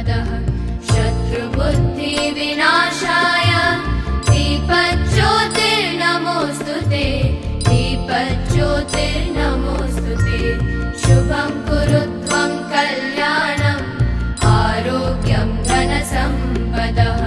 सम्पदः शत्रुबुद्धिविनाशाय दीपज्योतिर्नमोऽस्तु ते दीपज्योतिर्नमोऽस्तु ते शुभं कुरु त्वं कल्याणम् आरोग्यं धनसम्पदः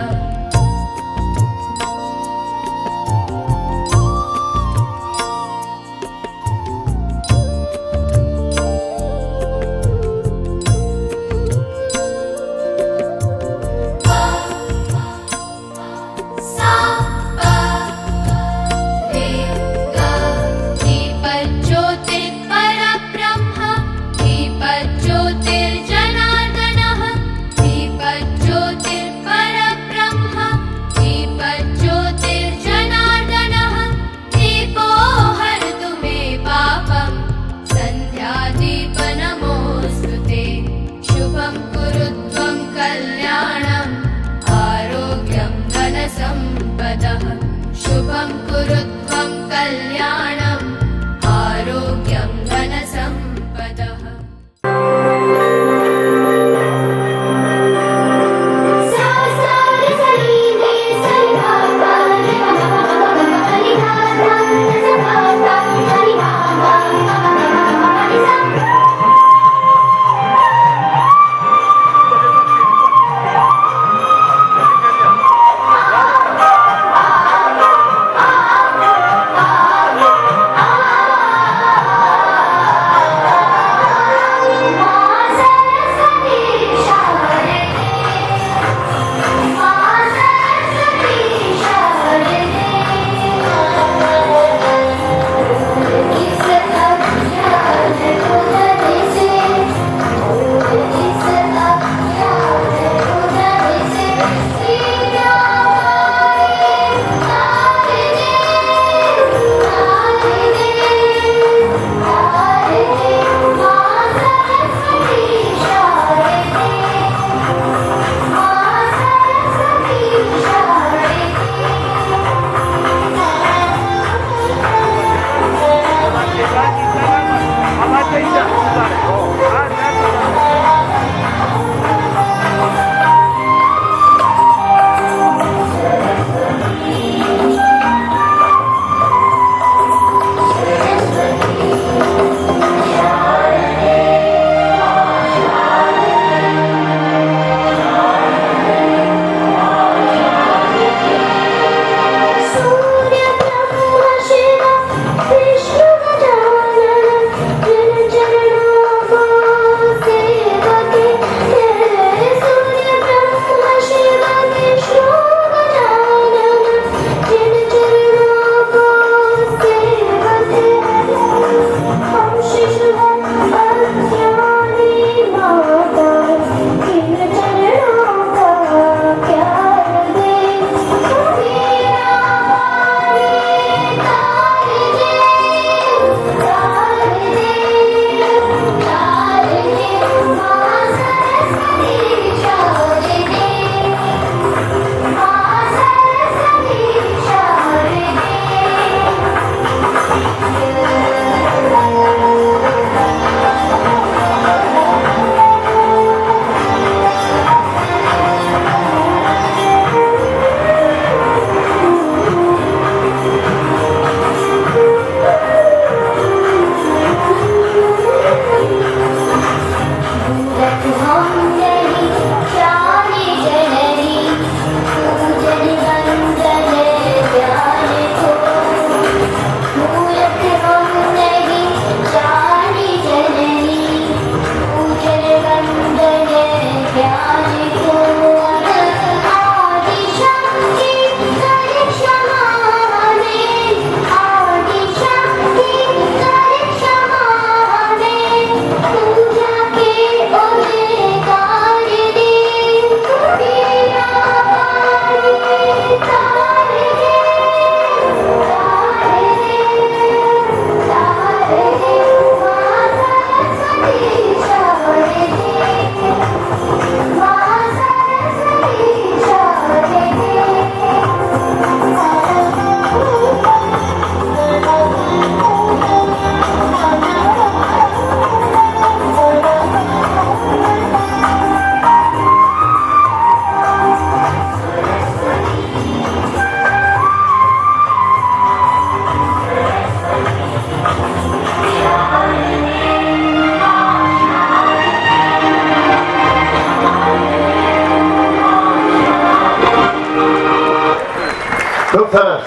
ખૂબ સરસ.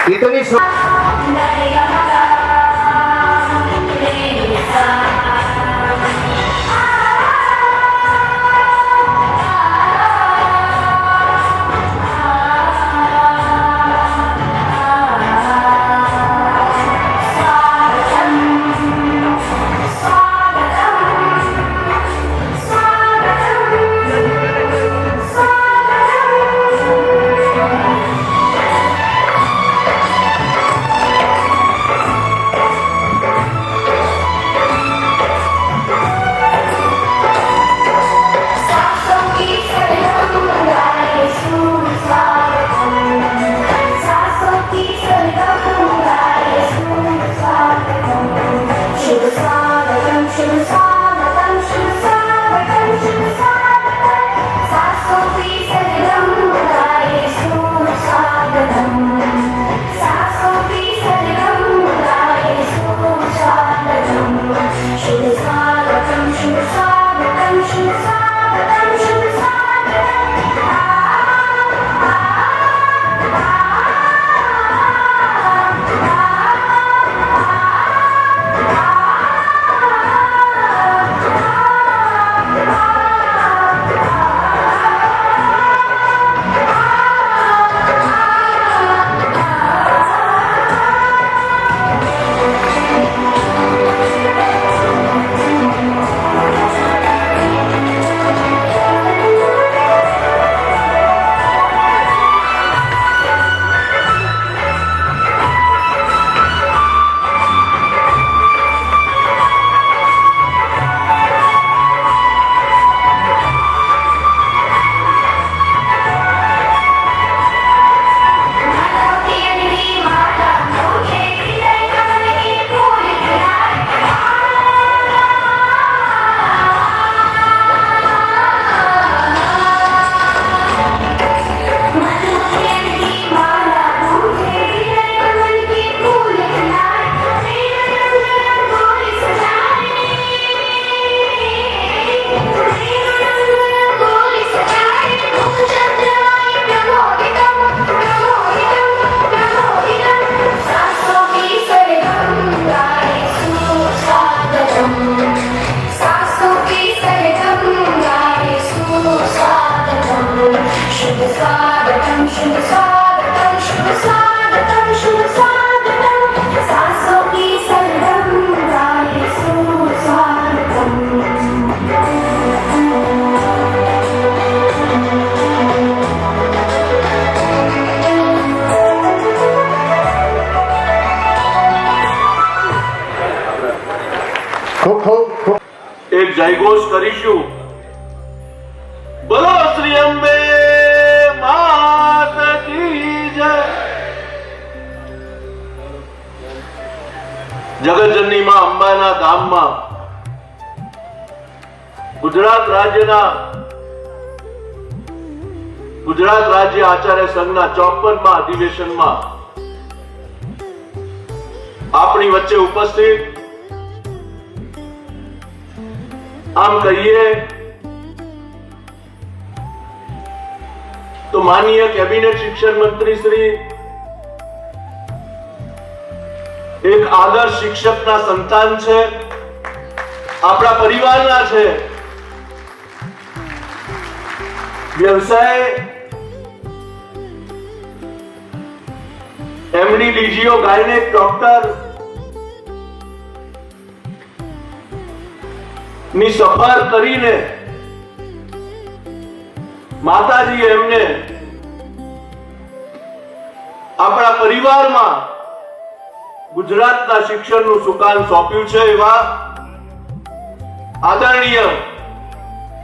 ગીતની એક જયઘોષ કરીશું. બોલો શ્રી અંબે માત કી જય. જગતજનની માં અંબાના ધામમાં ગુજરાત રાજ્ય આચાર્ય સંઘના 54મા અધિવેશનમાં આપણી વચ્ચે ઉપસ્થિત, આમ કહીએ તો માનનીય કેબિનેટ શિક્ષણ મંત્રી શ્રી એક આદર્શ શિક્ષકના સંતાન છે, આપણા પરિવારના છે. વ્યવસાય એમડી ડીજીઓ ગાયનેક ડોક્ટર ની સફર કરીને માતાજી એમને આપણા પરિવારમાં ગુજરાતના શિક્ષણનું સુકાન સોંપ્યું છે. એવા આદરણીય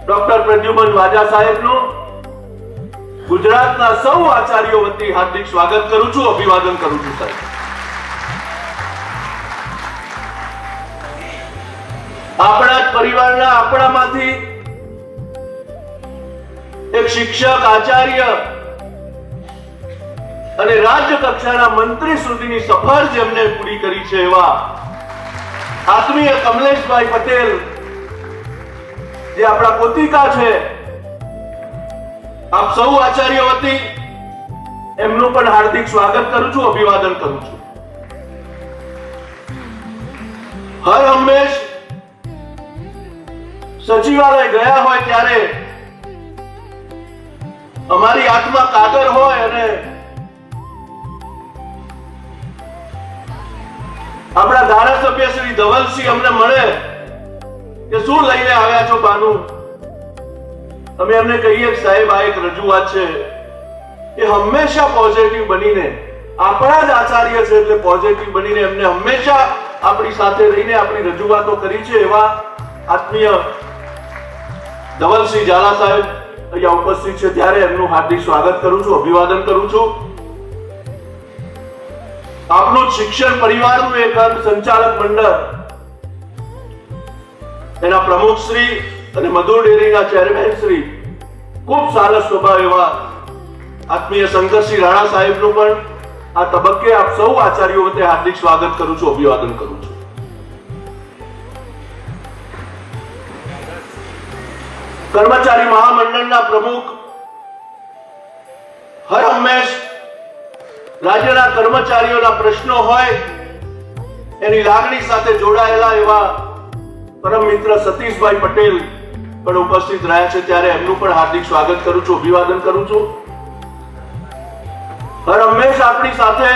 ડોક્ટર પ્રદ્યુમન વાજા સાહેબનું ગુજરાતના સૌ આચાર્યો વતી હાર્દિક સ્વાગત કરું છું, અભિવાદન કરું છું. સાહેબ, આપણા જ પરિવારના, આપણામાંથી એક શિક્ષક, આચાર્ય અને રાજ્ય કક્ષાના મંત્રી સુધીની સફર જેમને પૂરી કરી છે એવા આત્મીય કમલેશભાઈ પટેલ, જે આપણા પોતિકા છે, આપ સૌ આચાર્ય વતી એમનું પણ હાર્દિક સ્વાગત કરું છું, અભિવાદન કરું છું. હર હંમેશ સચિવાલય ગયા હોય ત્યારે અમારી હાથમાં કાગળ હોય અને આપણા ધારાસભ્ય શ્રી ધવલસિંહ અમને મળે કે શું લઈને આવ્યા છો બાનું, અમે એમને કહીએ કે સાહેબ આ એક રજૂઆત છે. એ હંમેશા પોઝિટિવ બનીને, આપણા જ આચાર્ય છે એટલે પોઝિટિવ બનીને એમને હંમેશા આપણી સાથે રહીને આપણી રજૂઆતો કરી છે. એવા આત્મીય ધવલસિંહ ઝાલા સાહેબ અહીંયા ઉપસ્થિત છે ત્યારે એમનું હાર્દિક સ્વાગત કરું છું, અભિવાદન કરું છું. આપનું શિક્ષણ પરિવારનું એક સંચાલક મંડળ, એના પ્રમુખ શ્રી અને મધુર ડેરીના ચેરમેન શ્રી, ખૂબ સારા સ્વભાવ એવા આત્મીય શંકરસિંહ રાણા સાહેબનું પણ આ તબક્કે આપ સૌ આચાર્યો વતી હાર્દિક સ્વાગત કરું છું, અભિવાદન કરું છું. કર્મચારી મહામંડળના પ્રમુખ, હર હંમેશ રાજ્યના કર્મચારીઓના પ્રશ્નો હોય એની લાગણી સાથે જોડાયેલા એવા પરમ મિત્ર સતીશભાઈ પટેલ પણ ઉપસ્થિત રહ્યા છે ત્યારે એમનું પણ હાર્દિક સ્વાગત કરું છું, અભિવાદન કરું છું. હર હંમેશ આપણી સાથે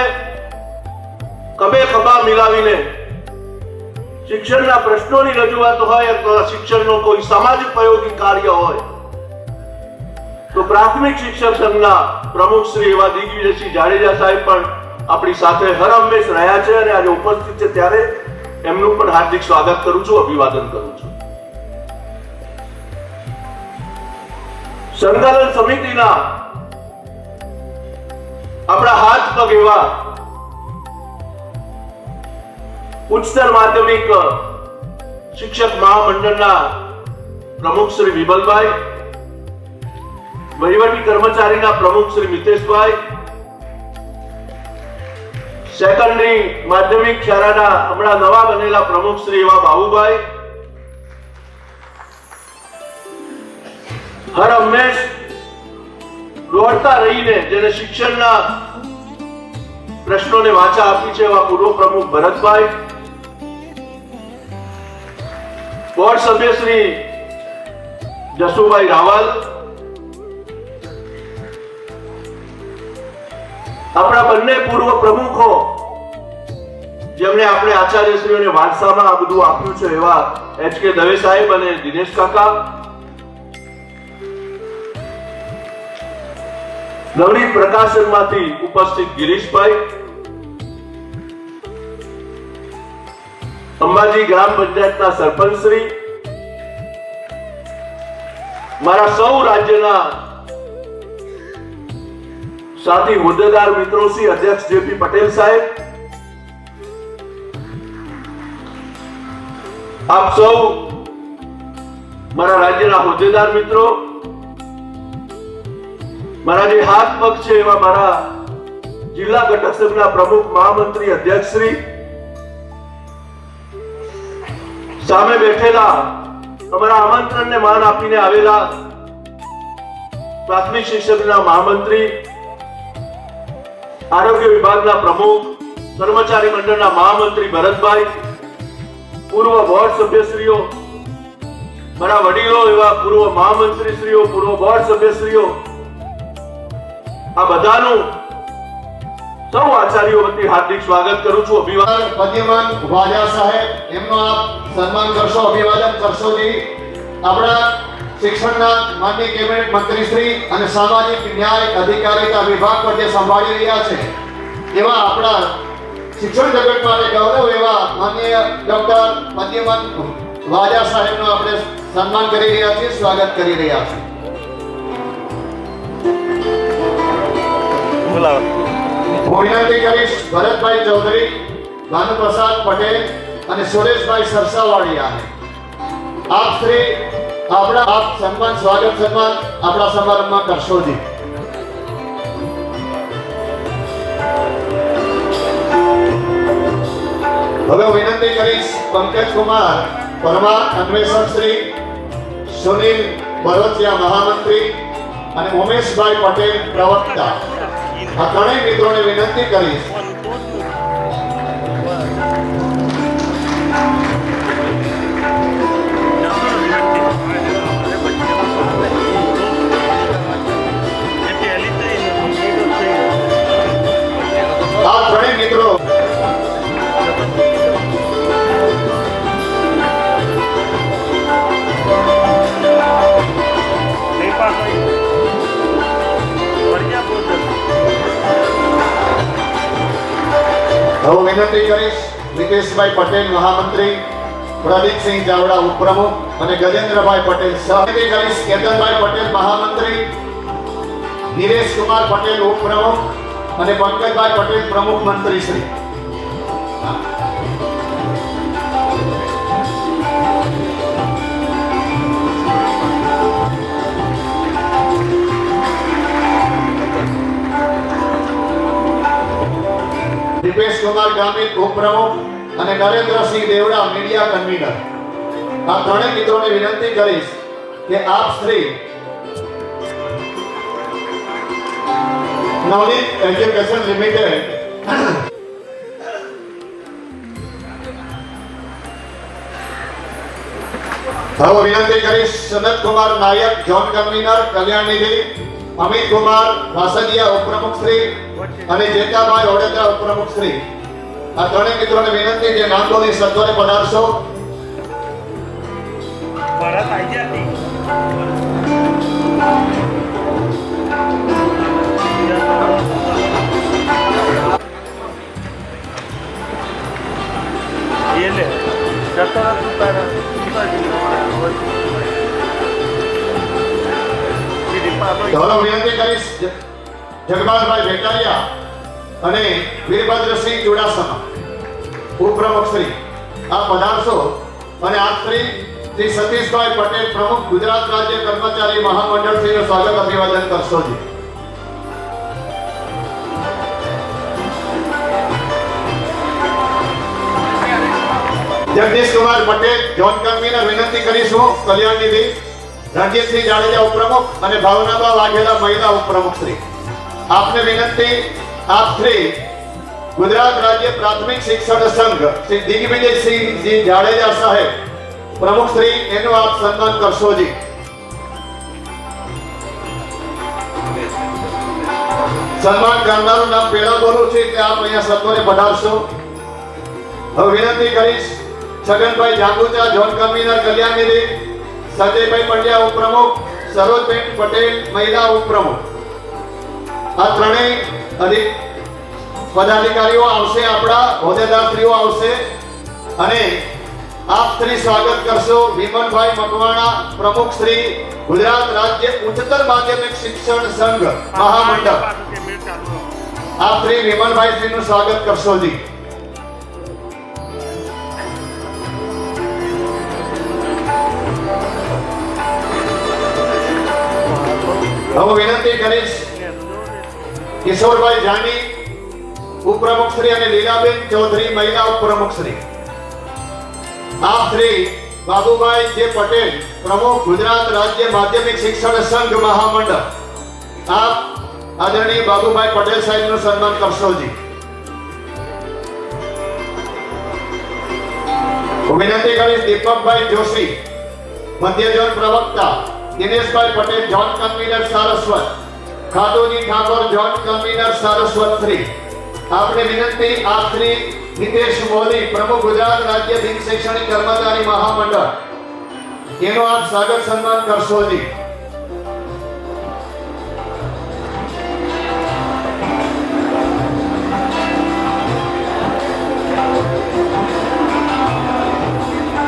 ખભે ખભા મિલાવીને શિક્ષણના પ્રશ્નોની રજૂઆત હોય અથવા શિક્ષણનો કોઈ સમાજ ઉપયોગી કાર્ય હોય તો પ્રાથમિક શિક્ષક સંઘના પ્રમુખ શ્રી એવા દિગ્વિજયસિંહ જાડેજા સાહેબ પણ આપણી સાથે હર હંમેશ રહ્યા છે અને આજે ઉપસ્થિત છે ત્યારે એમનું પણ હાર્દિક સ્વાગત કરું છું, અભિવાદન કરું છું. સંકલન સમિતિના આપણા હાથ પગ એવા ઉચ્ચતર માધ્યમિક શિક્ષક મહામંડળના પ્રમુખ શ્રી વિમલભાઈ, વહીવટી કર્મચારીના પ્રમુખ શ્રી મિતેશભાઈ, સેકન્ડરી માધ્યમિક શાળાના હમણાં નવા બનેલા પ્રમુખ શ્રી એવા બાબુભાઈ, હર હંમેશ દોડતા રહીને જેને શિક્ષણના પ્રશ્નોને વાચા આપી છે એવા પૂર્વ પ્રમુખ ભરતભાઈ, બોર્ડ સભ્ય શ્રી જસુભાઈ રાવલ, આપણા બંને પૂર્વ પ્રમુખો જેમણે આપણે આચાર્યશ્રીઓને વારસામાં આ બધું આપ્યું છે એવા HK દવે સાહેબ અને દિનેશ કાકા, નવનીત પ્રકાશનમાંથી ઉપસ્થિત ગિરીશભાઈ, અંબાજી ગ્રામ પંચાયતના સરપંચ શ્રી, મારા સૌ રાજ્યના સાથી હોદ્દેદાર મિત્રો શ્રી અધ્યક્ષ JP પટેલ સાહેબ, આપ સૌ મારા રાજ્યના હોદ્દેદાર મિત્રો, મારા જે હાથ પગ છે એવા મારા જિલ્લા ઘટક સંઘના પ્રમુખ મહામંત્રી અધ્યક્ષ શ્રી, સામે બેઠેલા અમારા આમંત્રણને માન આપીને આવેલા પ્રાથમિક શિક્ષકના મહામંત્રી, આરોગ્ય વિભાગના પ્રમુખ, કર્મચારી મંડળના મહામંત્રી ભરતભાઈ, પૂર્વ બોર્ડ સભ્યશ્રીઓ, મારા વડીલો એવા પૂર્વ મહામંત્રીશ્રીઓ, પૂર્વ બોર્ડ સભ્યશ્રીઓ, આ બધાનું સૌ આચાર્યો વતી હાર્દિક સ્વાગત કરું છું, અભિવાદન. પદ્યમાન વાજા સાહેબ એમનો આપ સન્માન કરશો, અભિવાદન કરશો જી. આપણા શિક્ષણના માનનીય કેબિનેટ મંત્રી શ્રી અને સામાજિક ન્યાય અધિકારીતા વિભાગ પર જે સંભાળી રહ્યા છે એવા આપણા શિક્ષણ જગત માટે ગૌરવ એવા માનનીય ડોક્ટર પદ્યમાન વાજા સાહેબનો આપણે સન્માન કરી રહ્યા છીએ, સ્વાગત કરી રહ્યા છીએ. હું વિનંતી કરીશ ભરતભાઈ ચૌધરી, ભાનુપ્રસાદ પટેલ અને સુરેશભાઈ સરસાવાડિયાને આપ શ્રી આપ સન્માન સ્વાગત સન્માન આપણા સમારંભમાં કરશો જી. હવે હું વિનંતી કરીશ પંકજકુમાર પરમાર અન્વેષક શ્રી, સુનિલ બરોચિયા મહામંત્રી અને ઉમેશભાઈ પટેલ પ્રવક્તા આ ત્રણેય મિત્રોને વિનંતી કરીશ આ ત્રણેય મિત્રો હું વિનંતી કરીશ વિકેશભાઈ પટેલ મહામંત્રી, પ્રદીપસિંહ ચાવડા ઉપપ્રમુખ અને ગજેન્દ્રભાઈ પટેલ સહમતી કરીશ કેતનભાઈ પટેલ મહામંત્રી, નિરેશ કુમાર પટેલ ઉપપ્રમુખ અને પંકજભાઈ પટેલ પ્રમુખ મંત્રી શ્રી. દીપેશ કુમાર ગામિત ઉપપ્રમુખ અને નરેન્દ્રસિંહ દેવડા મીડિયા કન્વીનર. આ ત્રણેય મિત્રોને વિનંતી કરીશ કે આપ શ્રી નવનીત એજ્યુકેશન લિમિટેડ હવે વિનંતી કરીશ સનત કુમાર નાયક ઝોન કન્વીનર કલ્યાણ નિધિ, અમિત કુમાર વાસદિયા ઉપપ્રમુખ શ્રી અને જેતાભાઈ ઓડેદરા ઉપપ્રમુખ શ્રી. આ ત્રણેય મિત્રોને વિનંતી જે નાંદોની સત્વરે પધારશો. ભારત આઝાદી ele જતરા સુતારા ધોલો વિનંતી કરીશ જગમાલભાઈ ભેટારિયા અને વીરભદ્રસિંહ ચુડાસમા ઉપપ્રમુખ શ્રી. આ પધારશો અને આપ શ્રી સતીશભાઈ પટેલ પ્રમુખ ગુજરાત રાજ્ય કર્મચારી મહામંડળ શ્રીનું સ્વાગત અભિવાદન કરશો જી. જગદીશ કુમાર પટેલ ઝોન કન્વીનર વિનંતી કરીશું કલ્યાણ નિધિ, રણજીતસિંહ જાડેજા ઉપપ્રમુખ અને ભાવનાબા વાઘેલા મહિલા ઉપપ્રમુખ શ્રી. આપને વિનંતી આપ શ્રી ગુજરાત રાજ્ય પ્રાથમિક શિક્ષણ સંઘ શ્રી દિગ્વિજયસિંહજી જાડેજા સાહેબ પ્રમુખ શ્રી એનું આપ સન્માન કરશો જી. સન્માન કરનારું નામ પેલા બોલું છે કે આપ અહીંયા સત્વરે પધારશો. હવે વિનંતી કરીશ છગનભાઈ જાગુચા ઝોન કન્વીનર કલ્યાણ નિધિ, સંજયભાઈ પંડ્યા ઉપપ્રમુખ, સરોજબેન પટેલ મહિલા ઉપપ્રમુખ. આ ત્રણેય પદાધિકારીઓ આવશે, આપણા હોદ્દેદારશ્રીઓ આવશે અને આપ શ્રી સ્વાગત કરશો વિમલભાઈ મકવાણા પ્રમુખ શ્રી ગુજરાત રાજ્ય ઉચ્ચતર માધ્યમિક શિક્ષણ સંઘ મહામંડળ. આપ શ્રી વિમલભાઈ શ્રીનું સ્વાગત કરશો જી. હવે વિનંતી કરીશ કિશોરભાઈ જાની ઉપપ્રમુખ શ્રી અને લીલાબેન ચૌધરી મહિલા ઉપપ્રમુખ શ્રી. આપ શ્રી બાબુભાઈ જે પટેલ પ્રમુખ ગુજરાત રાજ્ય માધ્યમિક શિક્ષણ સંઘ મહામંડળ. આપ આદરણીય બાબુભાઈ પટેલ સાહેબનું સન્માન કરશો જી. વિનંતી કરીશ દીપકભાઈ જોશી મધ્ય ઝોન પ્રવક્તા, Dineshbhai Patel zone convener Saraswat, Khatuji Thakor zone convener Saraswat Shri. આપને વિનંતી આપ શ્રી નિતેશ મોદી પ્રમુખ ગુજરાત રાજ્ય બિન શૈક્ષણિક કર્મચારી મહામંડળ એનો આપ સ્વાગત સન્માન કરશો જી.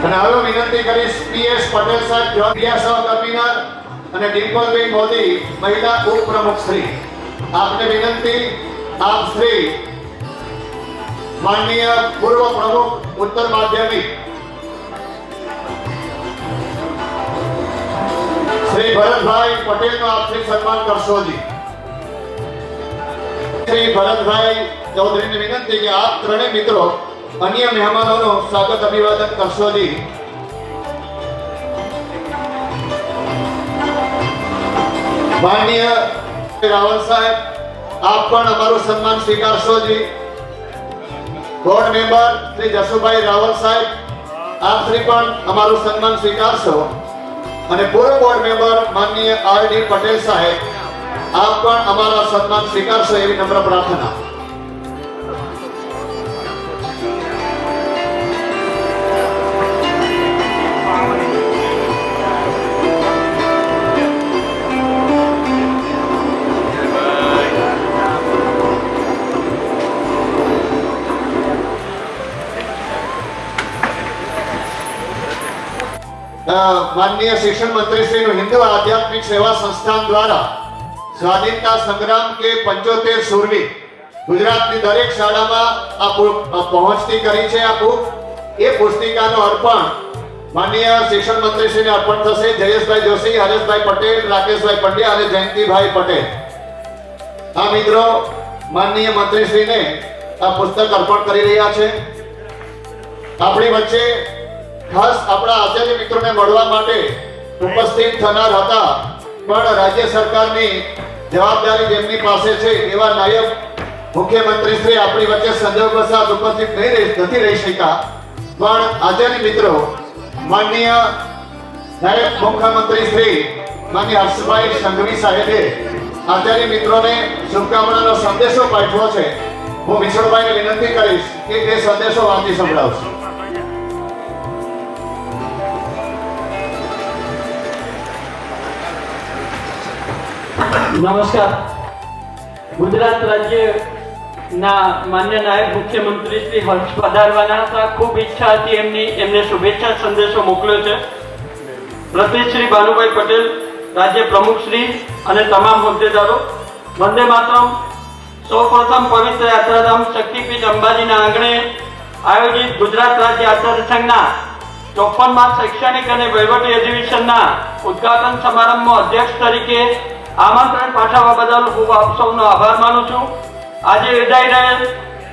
અને હવે વિનંતી કરીશ પીએસ પટેલ સાહેબ ઝોન સહ કન્વીનર અને ડિમ્પલબેન મોદી મહિલા ઉપપ્રમુખ શ્રી. આપને વિનંતી આપ શ્રી માનનીય પૂર્વ પ્રમુખ ઉત્તર માધ્યમિક શ્રી ભરતભાઈ પટેલનું આપ શ્રી સન્માન કરશો જી. શ્રી ભરતભાઈ ચૌધરીને વિનંતી કે આપ ત્રણેય મિત્રો અન્ય મહેમાનોનું સ્વાગત અભિવાદન કરશો જી. માનનીય રાવલ સાહેબ આપ પણ અમારું સન્માન સ્વીકારશો જી. બોર્ડ મેમ્બર શ્રી જસુભાઈ રાવલ સાહેબ, આપ શ્રી પણ અમારું સન્માન સ્વીકારશો. અને પૂર્વ બોર્ડ મેમ્બર માનનીય આર.ડી. પટેલ સાહેબ, આપ પણ અમારા સન્માન સ્વીકારશો એવી નમ્ર પ્રાર્થના. માનનીય શિક્ષણ મંત્રી શ્રીનું હિન્દુ આધ્યાત્મિક સેવા સંસ્થાન દ્વારા સ્વાધીનતા સંગ્રામ કે 75 સુરવીર ગુજરાતની દરેક શાળામાં આ પહોંચતી કરી છે. આ બુક એ પુસ્તિકાનું અર્પણ માનનીય શિક્ષણ મંત્રી શ્રીને અર્પણ થશે. જયેશભાઈ જોશી, હરેશભાઈ પટેલ, રાકેશભાઈ પંડ્યા અને જયંતિભાઈ પટેલ આ મિત્રો માનનીય મંત્રી શ્રીને આ પુસ્તક અર્પણ કરી રહ્યા છે. આપણી વચ્ચે ખાસ આપણા આચાર્ય મિત્રોને મળવા માટે ઉપસ્થિત થનાર હતા, પણ રાજ્ય સરકારની જવાબદારી જેમની પાસે છે એવા નાયબ મુખ્યમંત્રી શ્રી આપણી વચ્ચે સંજોગવશાત ઉપસ્થિત નથી રહી શક્યા. પણ આચાર્ય મિત્રો માનનીય નાયબ મુખ્યમંત્રી શ્રી માનનીય હર્ષભાઈ સંઘવી સાહેબે આચાર્ય મિત્રોને શુભકામનાનો સંદેશો પાઠવ્યો છે. હું વિષ્ણુભાઈને વિનંતી કરીશ કે એ સંદેશો વાંચી સંભળાવશે. નમસ્કાર. ગુજરાત રાજ્યના માન્ય નાયબ મુખ્યમંત્રી શ્રી હર્ષ પધારવાના હતા. ખૂબ ઈચ્છા હતી એમને શુભેચ્છા સંદેશો મોકલ્યો છે. પ્રતિશ શ્રી ભાનુભાઈ પટેલ, રાજ્ય પ્રમુખ શ્રી અને તમામ હોદ્દેદારો, વંદે માતરમ. સૌપ્રથમ પવિત્ર યાત્રાધામ શક્તિપીઠ અંબાજીના આંગણે આયોજિત ગુજરાત રાજ્ય આચાર્ય સંઘના 54મા શૈક્ષણિક અને વહીવટી અધિવેશનના ઉદ્ઘાટન સમારંભમાં અધ્યક્ષ તરીકે આમંત્રણ પાઠવવા બદલ હું આપ સૌનો આભાર માનું છું. આજે યોજાઈ રહેલ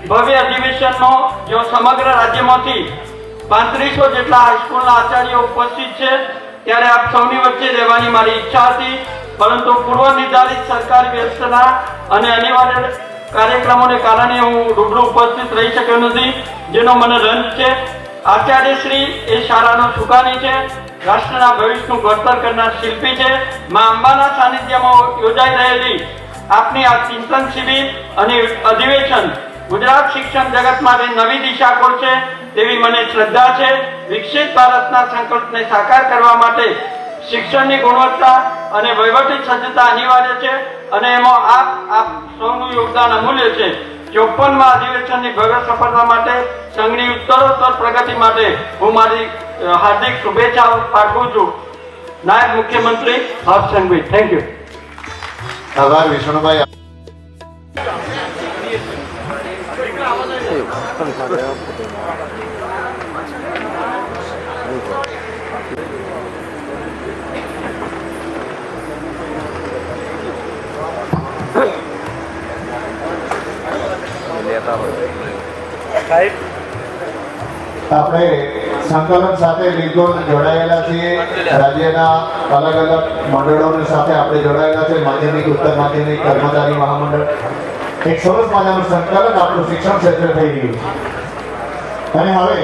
ભવ્ય અધિવેશનમાં જો સમગ્ર રાજ્યમાંથી 3500 જેટલા હાઈસ્કૂલના આચાર્યો ઉપસ્થિત છે, ત્યારે આપ સૌની વચ્ચે રહેવાની મારી ઈચ્છા હતી, પરંતુ પૂર્વ નિર્ધારિત સરકારી વ્યવસ્થાના અને અનિવાર્ય કાર્યક્રમોને કારણે હું રૂબરૂ ઉપસ્થિત રહી શક્યો નથી, જેનો મને રંજ છે. આચાર્યશ્રી એ શાળાનો સુકાની છે, રાષ્ટ્રના ભવિષ્યનું ઘડતર કરનાર શિલ્પી છે. મા અંબાના સાનિધ્યમાં યોજાઈ રહેલી આપની આ ચિંતન શિબિર અને અધિવેશન ગુજરાત શિક્ષણ જગત માટે નવી દિશા ખોલશે તેવી મને શ્રદ્ધા છે. વિકસિત ભારતના સંકલ્પને સાકાર કરવા માટે શિક્ષણની ગુણવત્તા અને વહીવટી સજ્જતા અનિવાર્ય છે, અને એમાં આપ સૌનું યોગદાન અમૂલ્ય છે. 54મા અધિવેશનની ભવ્ય સફળતા માટે, સંઘની ઉત્તરોત્તર પ્રગતિ માટે હું મારી હાર્દિક શુભેચ્છાઓ પાઠવું છું. નાયબ મુખ્યમંત્રી હર્ષ સંઘવી. Thank you. આભાર વિષ્ણુભાઈ. આપણે સંકલન સાથે બિલકુલ જોડાયેલા છીએ. રાજ્યના અલગ અલગ મંડળોની સાથે આપણે જોડાયેલા છે. માધ્યમિક, ઉત્તર માધ્યમિક, કર્મચારી મહામંડળ, એક સરસ મજાનું સંકલન આપણું શિક્ષણ ક્ષેત્રે થઈ રહ્યું છે. અને હવે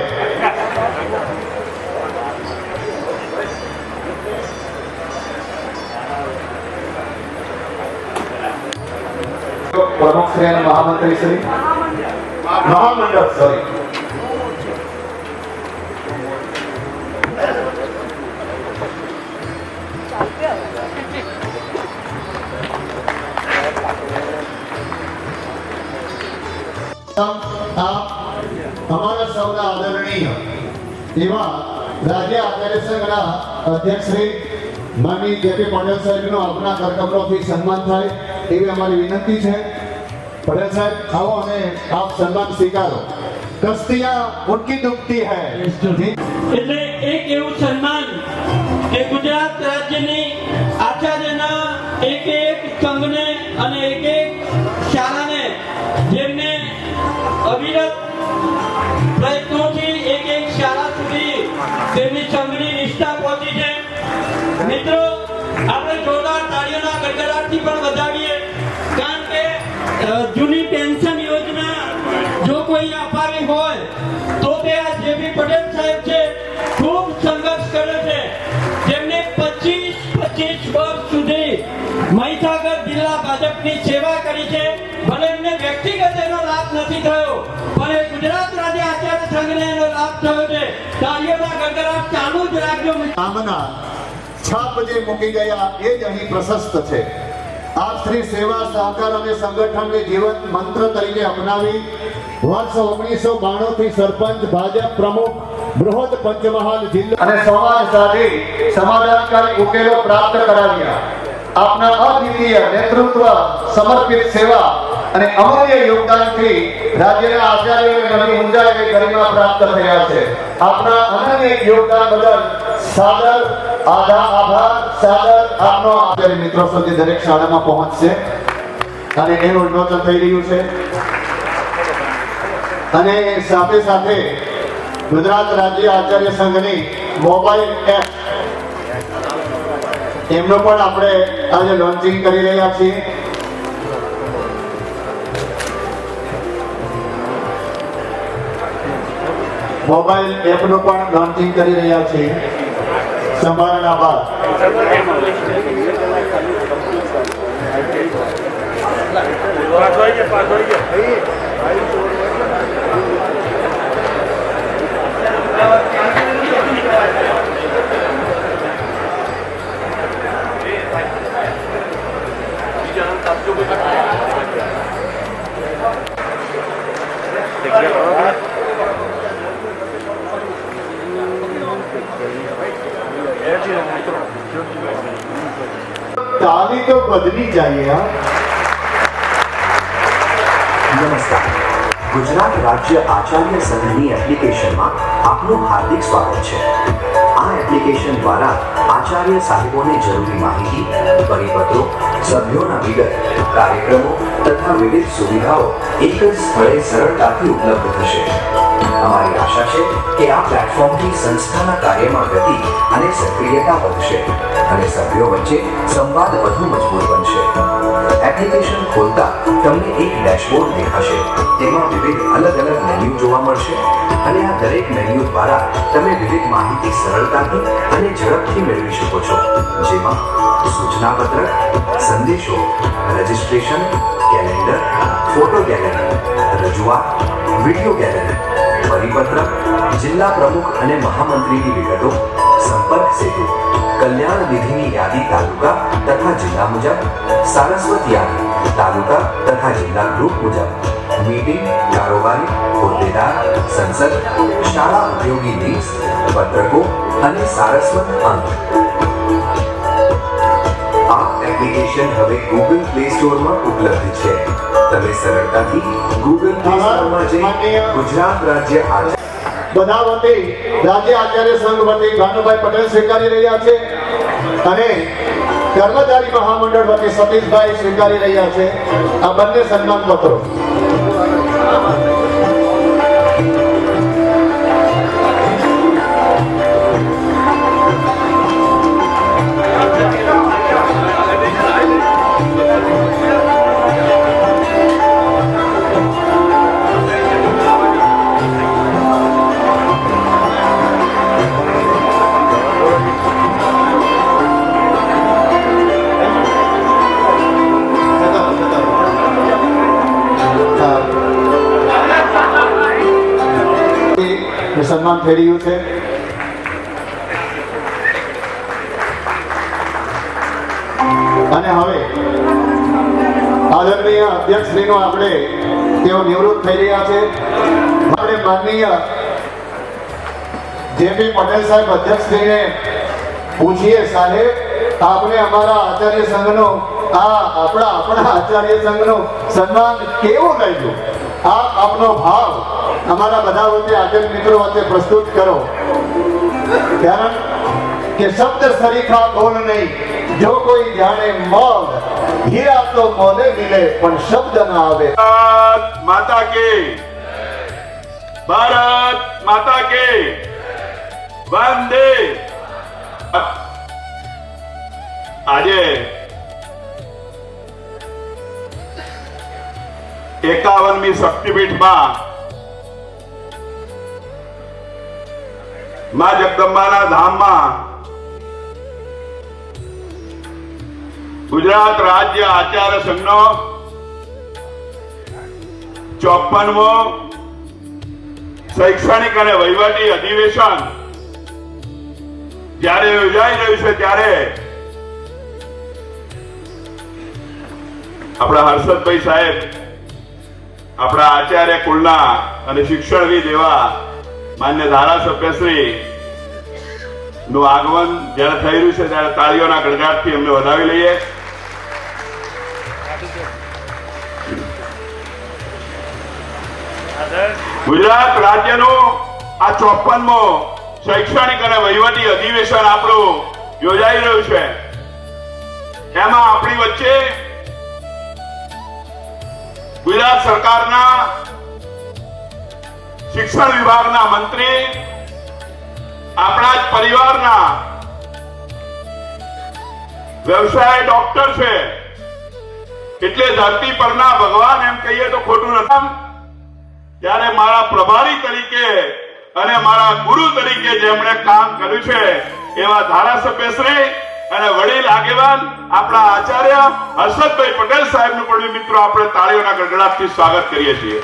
પ્રમુખ શ્રી અને મહામંત્રી શ્રી મહામંડળ સોરી અમારા સૌના આદરણીય એવા રાજ્ય આચાર્ય સંઘના અધ્યક્ષ શ્રી માનનીય જેપી પટેલ સાહેબનું આપના કરકમરોથી સન્માન થાય એવી અમારી વિનંતી છે. પટેલ સાહેબ આવો અને આપ સન્માન સ્વીકારો. કસ્તિયા ઉનકી દુખતી હૈ. એટલે એક એવું સન્માન કે ગુજરાત રાજ્યની આચાર્યના એક સંઘને અને એક શાળાને જેમને અવિરત પ્રયત્નોથી એક શાળા સુધી તેમની સંઘની નિષ્ઠા પહોંચી છે. મિત્રો, આપણે જોરદાર તાળીઓના ગડગડાટથી પણ વધાવીએ, કારણ કે જૂની પેન્શન યોજના જો કોઈ અપાવી હોય તો તે આ જેબી પટેલ સાહેબ છે, ખૂબ સંઘર્ષ કર્યો છે, જેમને 25 વર્ષ સુધી મહીસાગર જિલ્લા ભાજપની સેવા કરી છે. ભલે એમને વ્યક્તિગત એનો લાભ નથી થયો, પણ એ ગુજરાત રાજ્ય આચાર્ય સંઘને એનો લાભ થયો છે. તાળીઓના ગડગડાટ ચાલુ જ રાખજો. નામના છાપ જે મૂકી ગયા એ જ અહીં પ્રશસ્ત છે. આપ શ્રી સેવા સહકાર અને સંગઠનને જીવન મંત્ર તરીકે અપનાવી વર્ષ 1992 થી સરપંચ, ભાજપ પ્રમુખ, બૃહદ પંચમહાલ જિલ્લા અને સમાજ સાથી સમાધાનકારી ઉકેલો પ્રાપ્ત કરાવ્યા. આપના અદ્વિતીય નેતૃત્વ, સમર્પિત સેવા અને અમૂલ્ય યોગદાનથી રાજ્યના આચાર્યોને નવી ઊંચાઈ ગરિમા પ્રાપ્ત થયા છે. આપના અનન્ય યોગદાન બદલ સાદર આભાર. સાદર આપનો આચાર્ય મિત્રો સુધી દરેક શાળામાં પહોંચશે અને એનું વિમોચન થઈ રહ્યું છે. અને સાથે સાથે ગુજરાત રાજ્ય આચાર્ય સંઘની મોબાઈલ એપ એમનું પણ આપણે આજે લોન્ચિંગ કરી રહ્યા છીએ. મોબાઈલ એપનું પણ લોન્ચિંગ કરી રહ્યા છીએ સંભાળના બાદ. ताली तो बदली चाहिए. નમસ્કાર. ગુજરાત રાજ્ય આચાર્ય સંઘની એપ્લિકેશનમાં આપનું હાર્દિક સ્વાગત છે. આ એપ્લિકેશન દ્વારા આચાર્ય સાહેબોને જરૂરી માહિતી, પરિપત્રો, સભ્યોના વિગત, કાર્યક્રમો તથા વિવિધ સુવિધાઓ એક જ સ્થળે સરળતાથી ઉપલબ્ધ થશે. અમારી આશા છે કે આ પ્લેટફોર્મથી સંસ્થાના કાર્યમાં ગતિ અને સક્રિયતા વધશે અને સભ્યો વચ્ચે સંવાદ વધુ મજબૂત બનશે. એપ્લિકેશન ખોલતા તમને એક ડેશબોર્ડ દેખાશે. તેમાં વિવિધ અલગ અલગ મેન્યુ જોવા મળશે અને આ દરેક મેન્યુ દ્વારા તમે વિવિધ માહિતી સરળતાથી અને ઝડપથી મેળવી શકો છો, જેમાં સૂચનાપત્રક, સંદેશો, રજિસ્ટ્રેશન, કેલેન્ડર, ફોટો ગેલેરી, રજૂઆત, વિડીયો ગેલેરી, પરિપત્ર, જિલ્લા પ્રમુખ અને મહામંત્રીની વિગતો, સંપર્ક સેતુ, કલ્યાણ નિધિની યાદી તાલુકા તથા જિલ્લા મુજબ, સારસ્વત યાદી તાલુકા તથા જિલ્લા ગ્રુપ મુજબ, મીટિંગ, કારોબારી, હોદ્દેદાર, સંસદ, શાળા ઉપયોગી લિંક્સ, પત્રકો અને સારસ્વત અંક. આ એપ્લિકેશન હવે ગૂગલ પ્લે સ્ટોરમાં ઉપલબ્ધ છે. તમે સરળતાથી ગૂગલ પ્લે સ્ટોરમાં જઈ ગુજરાત રાજ્ય આચાર્ય બધા વતી રાજ્ય આચાર્ય સંઘ વતી ભાનુભાઈ પટેલ સ્વીકારી રહ્યા છે અને કર્મચારી મહામંડળ વતી સતીશભાઈ સ્વીકારી રહ્યા છે આ બંને સન્માન પત્રો. સન્માન થઈ રહ્યું છે. અને હવે આદરણીય અધ્યક્ષશ્રીનો આપણે તેઓ નિવૃત્ત થઈ રહ્યા છે. આપણે માનનીય જેપી પટેલ સાહેબ અધ્યક્ષશ્રીને પૂછીએ, સાહેબ આપણે અમારા આચાર્ય સંઘનો આપણા આચાર્ય સંઘનો સન્માન કેવું લાગ્યું? આપનો ભાવ અમારા બધા વચ્ચે આચાર્ય મિત્રો વચ્ચે પ્રસ્તુત કરો. કારણ કે શબ્દ સરીખા બોલ નહીં, જો કોઈ જાણે મોલ, હીરા તો મોલે મિલે પણ શબ્દ ના આવે. માતા કે ભારત માતા કે વંદે. આજે 51મી શક્તિપીઠમાં માં જગદંબાના ધામમાં ગુજરાત રાજ્ય આચાર્ય સંઘનો 54મો શૈક્ષણિક અને વહીવટી અધિવેશન જ્યારે યોજાઈ રહ્યું છે ત્યારે આપણા હર્ષદભાઈ સાહેબ આપણા આચાર્ય કુળના અને શિક્ષણવિદ એવા માન્ય ધારાસભ્યશ્રી નું આગમન જ્યારે થઈ રહ્યું છે ત્યારે તાળીઓના ગડગડાટથી અમને વધાવી લઈએ. ગુજરાત રાજ્યનું આ 54મો શૈક્ષણિક અને વહીવટી અધિવેશન આપણું યોજાઈ રહ્યું છે. એમાં આપણી વચ્ચે ગુજરાત સરકારના શિક્ષણ વિભાગના મંત્રી, આપણા જ પરિવારના વ્યવસાય ડોક્ટર છે, એટલે ધરતી પરના ભગવાન એમ કહીએ તો ખોટું નથી. ત્યારે મારા પ્રભારી તરીકે અને મારા ગુરુ તરીકે જેમણે કામ કર્યું છે એવા ધારાસભ્યશ્રી અને વડીલ આગેવાન આપણા આચાર્ય હર્ષદભાઈ પટેલ સાહેબનું પણ મિત્રો આપણે તાળીઓના ગડગડાટથી સ્વાગત કરીએ છીએ.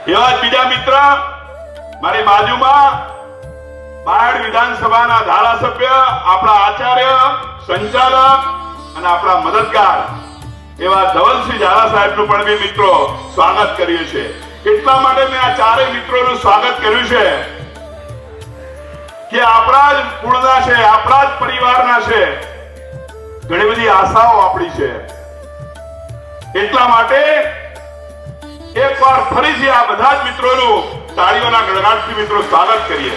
એવા જ બીજા મિત્ર મારી બાજુમાં બાયડ વિધાનસભાના ધારાસભ્ય, આપણા આચાર્ય, સંચાલક અને આપણા મદદગાર એવા ધવલસિંહ ઝાલા સાહેબનું પણ મિત્રો સ્વાગત કર્યું છે. એટલા માટે મેં આ ચારેય મિત્રોનું સ્વાગત કર્યું છે કે આપણા જ કુળના છે, આપણા જ પરિવારના છે, ઘણી બધી આશાઓ આપણી છે. એટલા માટે એકવાર ફરીથી આ બધા જ મિત્રોનું તાળીઓના ગડગડાટથી મિત્રો સ્વાગત કરીએ.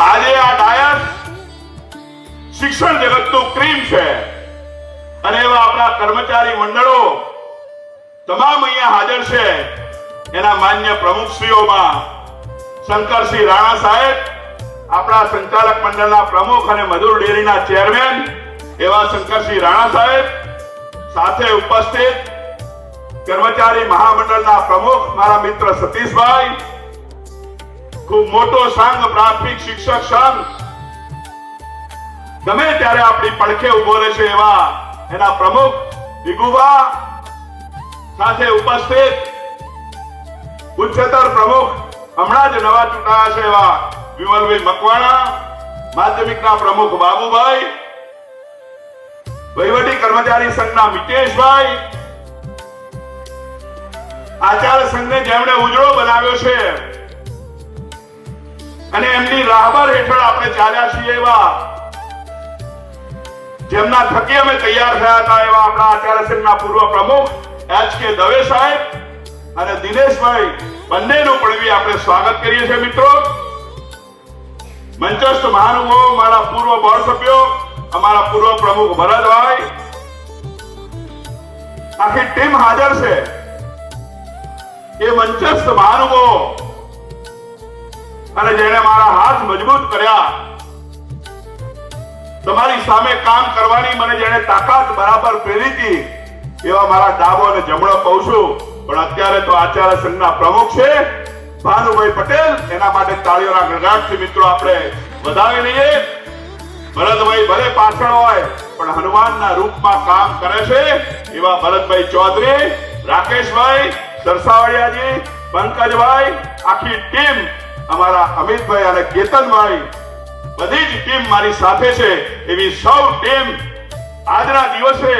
આજે આ ડાયસ શિક્ષણ જગતનું ક્રીમ છે અને એવા આપણા કર્મચારી મંડળો તમામ અહીંયા હાજર છે. એના માન્ય પ્રમુખશ્રીઓમાં શંકરસિંહ રાણા સાહેબ, આપણા સંચાલક મંડળના પ્રમુખ અને મધુર ડેરીના ચેરમેન એવા શંકરસિંહ રાણા સાહેબ, સાથે ઉપસ્થિત કર્મચારી મહામંડળના પ્રમુખ મારા મિત્ર સતીશભાઈ, ખૂબ મોટો સંઘ પ્રાથમિક શિક્ષક સંઘ ગમે ત્યારે આપણી પડખે ઉભો રહેશે એવા એના પ્રમુખ દિગુભા, સાથે ઉપસ્થિત ઉચ્ચતર પ્રમુખ હમણાં જ નવા ચૂંટાયા છે એવા વિમલભાઈ મકવાણા, માધ્યમિકના પ્રમુખ બાબુભાઈ, વહીવટી કર્મચારી સંઘના મિતેશભાઈ, આચાર્ય સંઘને જેમણે ઉજળો બનાવ્યો છે અને એમની રાહબર હેઠળ આપણે ચાલ્યા છીએ એવા જેમના થકી અમે તૈયાર થયા હતા એવા આપણા આચાર્ય સંઘના પૂર્વ પ્રમુખ HK દવે સાહેબ અને દિનેશભાઈ બંનેનું પણ આપણે સ્વાગત કરીએ છીએ. મિત્રો, મંચસ્થ મહાનુભાવો, મારા પૂર્વ બોર્ડ સભ્યો, અમારા પૂર્વ પ્રમુખ ભરતભાઈ, આખી ટીમ હાજર છે. એ મંચસ્થ મહાનુભાવો અને જેણે મારા હાથ મજબૂત કર્યા, તમારી સામે કામ કરવાની મને જેણે તાકાત બરાબર પ્રેરી હતી એવા મારા ડાબો અને જમણો કહું છું. પણ અત્યારે તો આચાર્ય સંઘના પ્રમુખ છે ભાનુભાઈ પટેલ, એના માટે તાળીઓના ગડગડાટથી મિત્રો આપણે વધાવી લઈએ. ભરતભાઈ ભલે પાછળ હોય પણ હનુમાનના રૂપમાં કામ કરે છે એવા ભરતભાઈ ચૌધરી, રાકેશભાઈ, સરસાવડિયાજી, પંકજભાઈ, આખી ટીમ, અમારા અમિતભાઈ અને કેતનભાઈ, બધી જ ટીમ મારી સાથે છે. એવી સૌ ટીમ આજના દિવસે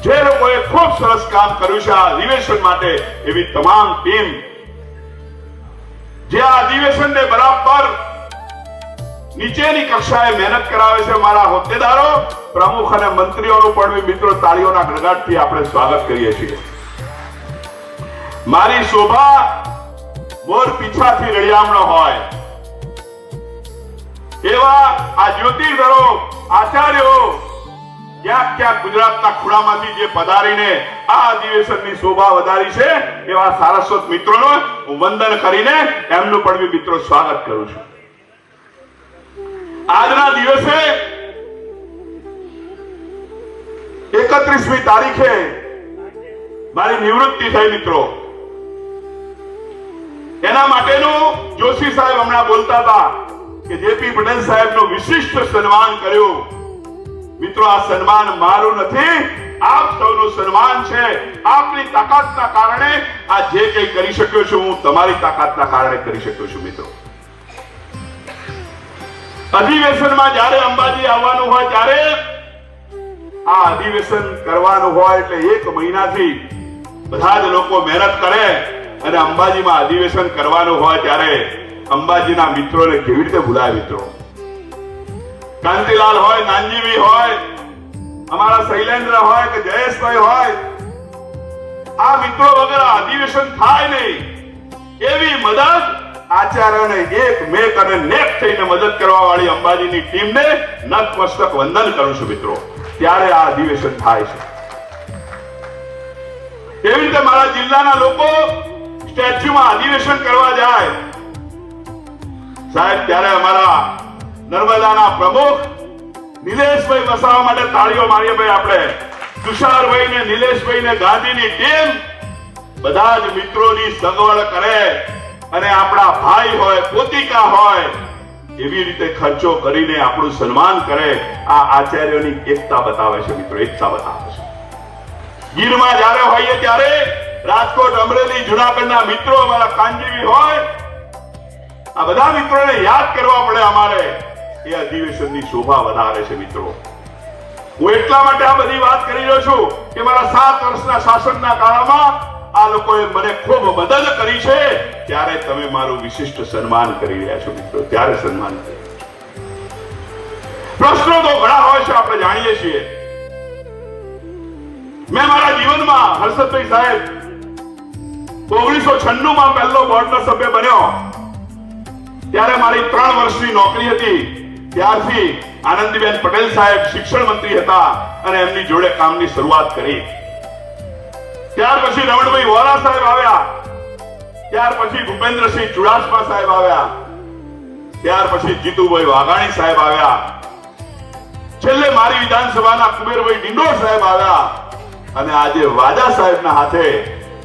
જે લોકોએ ખૂબ સરસ કામ કર્યું છે આ અધિવેશન માટે, એવી તમામ ટીમ જે આ અધિવેશનને બરાબર નીચેની કક્ષાએ મહેનત કરાવે છે, મારા હોદ્દેદારો, પ્રમુખ અને મંત્રીઓનું પણ મિત્રો તાળીઓના ગડગડાટથી આપણે સ્વાગત કરીએ છીએ. મારી શોભા મોર પીછાથી રળિયામણો હોય એવા આ જ્યોતિર્ધરો આચાર્યો ક્યાંક ક્યાંક ગુજરાતના ખૂણામાંથી જે પધારીને આ અધિવેશનની શોભા વધારી છે એવા સારસ્વત મિત્રોનો હું વંદન કરીને એમનું પણ મિત્રો સ્વાગત કરું છું. આજના દિવસે 31મી તારીખે મારી નિવૃત્તિ થઈ મિત્રો. એના માટેનું જોશી સાહેબ હમણાં બોલતા હતા કે જેપી પટેલ સાહેબનું વિશિષ્ટ સન્માન કર્યું. મિત્રો, આ સન્માન મારું નથી, આપ સૌનું સન્માન છે. આપની તાકાતના કારણે આ જે કંઈ કરી શક્યો છું, હું તમારી તાકાતના કારણે કરી શક્યો છું મિત્રો. અધિવેશનમાં જ્યારે અંબાજી આવવાનું હોય ત્યારે આ અધિવેશન કરવાનું હોય એટલે 1 મહિનાથી બધા જ લોકો મહેનત કરે અને અંબાજીમાં અધિવેશન કરવાનું હોય ત્યારે અંબાજીના મિત્રોને કેવી રીતે ભૂલાય મિત્રો? કાંતિલાલ હોય, નાનજીવી હોય, અમારા શૈલેન્દ્ર હોય કે જયેશભાઈ હોય, આ મિત્રો વગર અધિવેશન થાય નહીં. એવી મદદ આચાર્યને એક મેક અને નેક થઈને મદદ કરવા વાળી અંબાજીની ટીમને નતમસ્તક વંદન કરું છું મિત્રો. ત્યારે આ અધિવેશન થાય છે. એવી રીતે મારા જિલ્લાના લોકો સ્ટેચ્યુમાં અધિવેશન કરવા જાય સાહેબ, ત્યારે અમારા નર્મદાના પ્રમુખ નિલેશભાઈ વસાવા માટે તાળીઓ મારીએ ભાઈ. આપણે તુષારભાઈ ને નિલેશભાઈ ને ગાંધીની ટીમ બધા જ મિત્રોની સગવડ કરે અને આપણા ભાઈ હોય, પોતિકા હોય, એવી રીતે ખર્ચો કરીને આપણું સન્માન કરે. આ આચાર્યોની એકતા બતાવે છે મિત્રો, એકતા બતાવે છે. ગીરમાં જ્યારે હોઈએ ત્યારે રાજકોટ, અમરેલી, જુનાગઢના મિત્રો, અમારા કાંજીવી હોય, આ બધા મિત્રોને યાદ કરવા પડે અમારે. એ અધિવેશનની શોભા વધારે છે મિત્રો. હું એટલા માટે આ બધી વાત કરી રહ્યો છું કે મારા 7 વર્ષના શાસનના કાળમાં આ લોકોએ મને ખૂબ મદદ કરી છે. ત્યારે તમે મારું વિશિષ્ટ સન્માન કરી રહ્યા છો મિત્રો. ત્યારે સન્માન કરી. પ્રશ્નો તો ઘણા હોય છે, આપણે જાણીએ છીએ. મેં મારા જીવનમાં હર્ષદભાઈ સાહેબ 1996માં પહેલો બોર્ડનો સભ્ય બન્યો. ત્યારે મારી 3 વર્ષની નોકરી હતી. ત્યારથી આનંદીબેન પટેલ સાહેબ શિક્ષણ મંત્રી હતા અને એમની જોડે કામની શરૂઆત કરી. ત્યાર પછી રમણભાઈ વોરા સાહેબ આવ્યા. ત્યાર પછી ભૂપેન્દ્રસિંહ ચુડાસમા સાહેબ આવ્યા. ત્યાર પછી જીતુભાઈ વાઘાણી સાહેબ આવ્યા. છેલ્લે મારી વિધાનસભાના કુબેરભાઈ ડિંડોર સાહેબ આવ્યા. અને આજે વાજા સાહેબના હાથે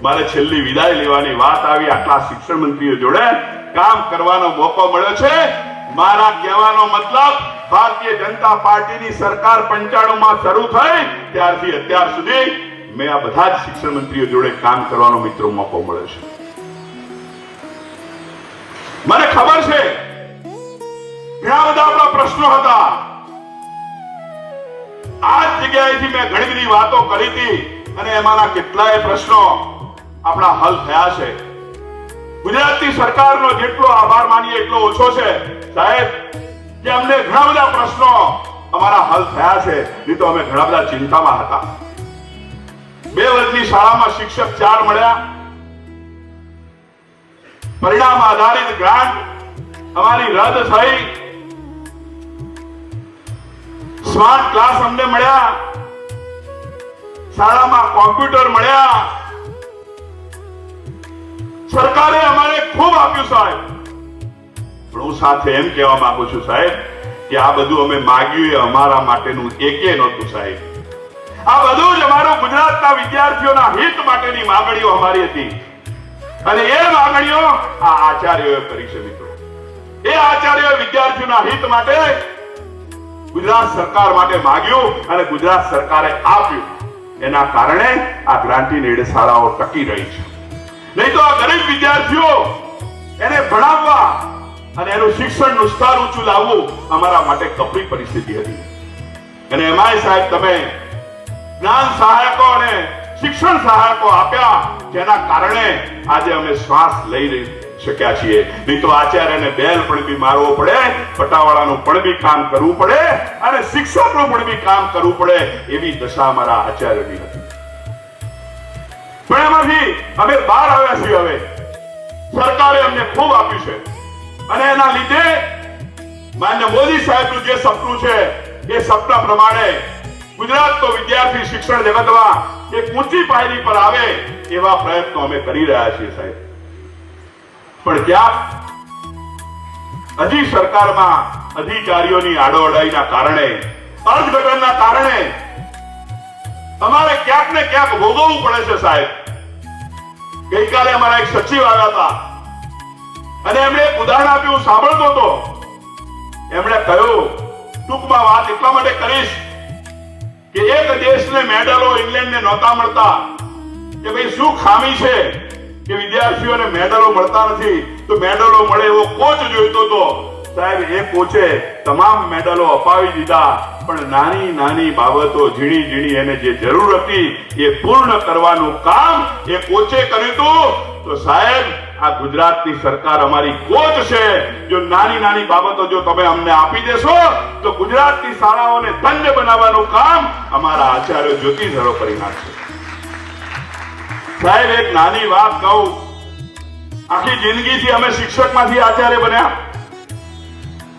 મારે છેલ્લી વિદાય લેવાની વાત આવી. આટલા શિક્ષણ મંત્રીઓ જોડે કામ કરવાનો મોકો મળ્યો છે. મારા કહેવાનો મતલબ, ભારતીય જનતા પાર્ટીની સરકાર 95માં શરૂ થઈ ત્યારથી અત્યાર સુધી મેં આ બધા જ શિક્ષણ મંત્રીઓ જોડે કામ કરવાનો મિત્રો મોકો મળ્યો છે. મને ખબર છે ઘણા બધા આપણા પ્રશ્નો હતા. આ જગ્યાએથી મેં ઘણી બધી વાતો કરી હતી અને એમાંના કેટલાય પ્રશ્નો આપણા હલ થયા છે. ગુજરાતની સરકારનો જેટલો આભાર માનીએ એટલો ઓછો છે સાહેબ, કે અમને ઘણા બધા પ્રશ્નો અમારા હલ થયા છે. નહીં તો અમે ઘણા બધા ચિંતામાં હતા. 2 વર્ગની શાળામાં શિક્ષક 4 મળ્યા. પરિણામ આધારિત ગ્રાન્ટ અમારી રદ થઈ. સ્માર્ટ ક્લાસ અમને મળ્યા. શાળામાં કોમ્પ્યુટર મળ્યા. સરકારે અમારે ખૂબ આપ્યું સાહેબ. પણ હું સાથે એમ કહેવા માંગુ છું સાહેબ કે આ બધું અમે માંગ્યું એ અમારા માટેનું એકે નહોતું સાહેબ. આ બધું જ અમારું ગુજરાતના વિદ્યાર્થીઓના હિત માટેની માંગણીઓ અમારી હતી અને એ માંગણીઓ આ આચાર્યોએ કરી છે મિત્રો. એ આચાર્યોએ વિદ્યાર્થીઓના હિત માટે ગુજરાત સરકાર માટે માંગ્યું અને ગુજરાત સરકારે આપ્યું. એના કારણે આ ગ્રાન્ટી એડ શાળાઓ ટકી રહી છે. નહીં તો આ ગરીબ વિદ્યાર્થીઓ એને ભણાવવા અને એનું શિક્ષણનું સ્તર ઊંચું લાવવું અમારા માટે કપરી પરિસ્થિતિ હતી. અને એમાંય સાહેબ તમે જ્ઞાન સહાયકો અને શિક્ષણ સહાયકો આપ્યા, જેના કારણે આજે અમે શ્વાસ લઈ શક્યા છીએ. નહીં તો આચાર્યને બેલ પણ બી મારવો પડે, પટાવાળાનું પણ બી કામ કરવું પડે અને શિક્ષકનું પણ બી કામ કરવું પડે. એવી દશા અમારા આચાર્યની હતી. પણ એમાંથી અમે બહાર આવ્યા છીએ. હવે સરકારે અમને ખૂબ આપ્યું છે અને એના લીધે માન્ય મોદી સાહેબનું જે સપનું છે એ સપના પ્રમાણે ગુજરાત તો વિદ્યાર્થી શિક્ષણ જગતમાં એક ઊંચી પાયરી પર આવે એવા પ્રયત્નો અમે કરી રહ્યા છીએ સાહેબ. પણ ક્યાંક હજી સરકારમાં અધિકારીઓની આડોઅડાઈના કારણે, અર્થઘટનના કારણે અમારે ક્યાંક ને ક્યાંક ભોગવવું પડે છે સાહેબ. ગઈકાલે અમારા એક સચિવ આવ્યા હતા અને એમણે એક ઉદાહરણ આપ્યું, હું સાંભળતો હતો. એમણે કહ્યું, ટૂંકમાં વાત એટલા માટે કરીશ કે એક દેશને મેડલો ઇંગ્લેન્ડને નહોતા મળતા કે ભાઈ શું ખામી છે કે વિદ્યાર્થીઓને મેડલો મળતા નથી, તો મેડલો મળે એવો કોચ જોઈતો હતો. સાહેબ, એ કોચે તમામ મેડલો અપાવી દીધા, પણ નાની નાની બાબતો ઝીણી ઝીણી એને જે જરૂર હતી એ પૂર્ણ કરવાનું કામ એ કોચે કર્યું હતું. તો સાહેબ, આ ગુજરાતની સરકાર અમારી કોચ છે. જો નાની નાની બાબતો જો તમે અમને આપી દેશો તો ગુજરાતની શાળાઓને ધન્ય બનાવવાનું કામ અમારા આચાર્ય જ્યોતિષરો કરી નાખશે. સાહેબ, એક નાની વાત કહું, આખી જિંદગીથી અમે શિક્ષકમાંથી આચાર્ય બન્યા.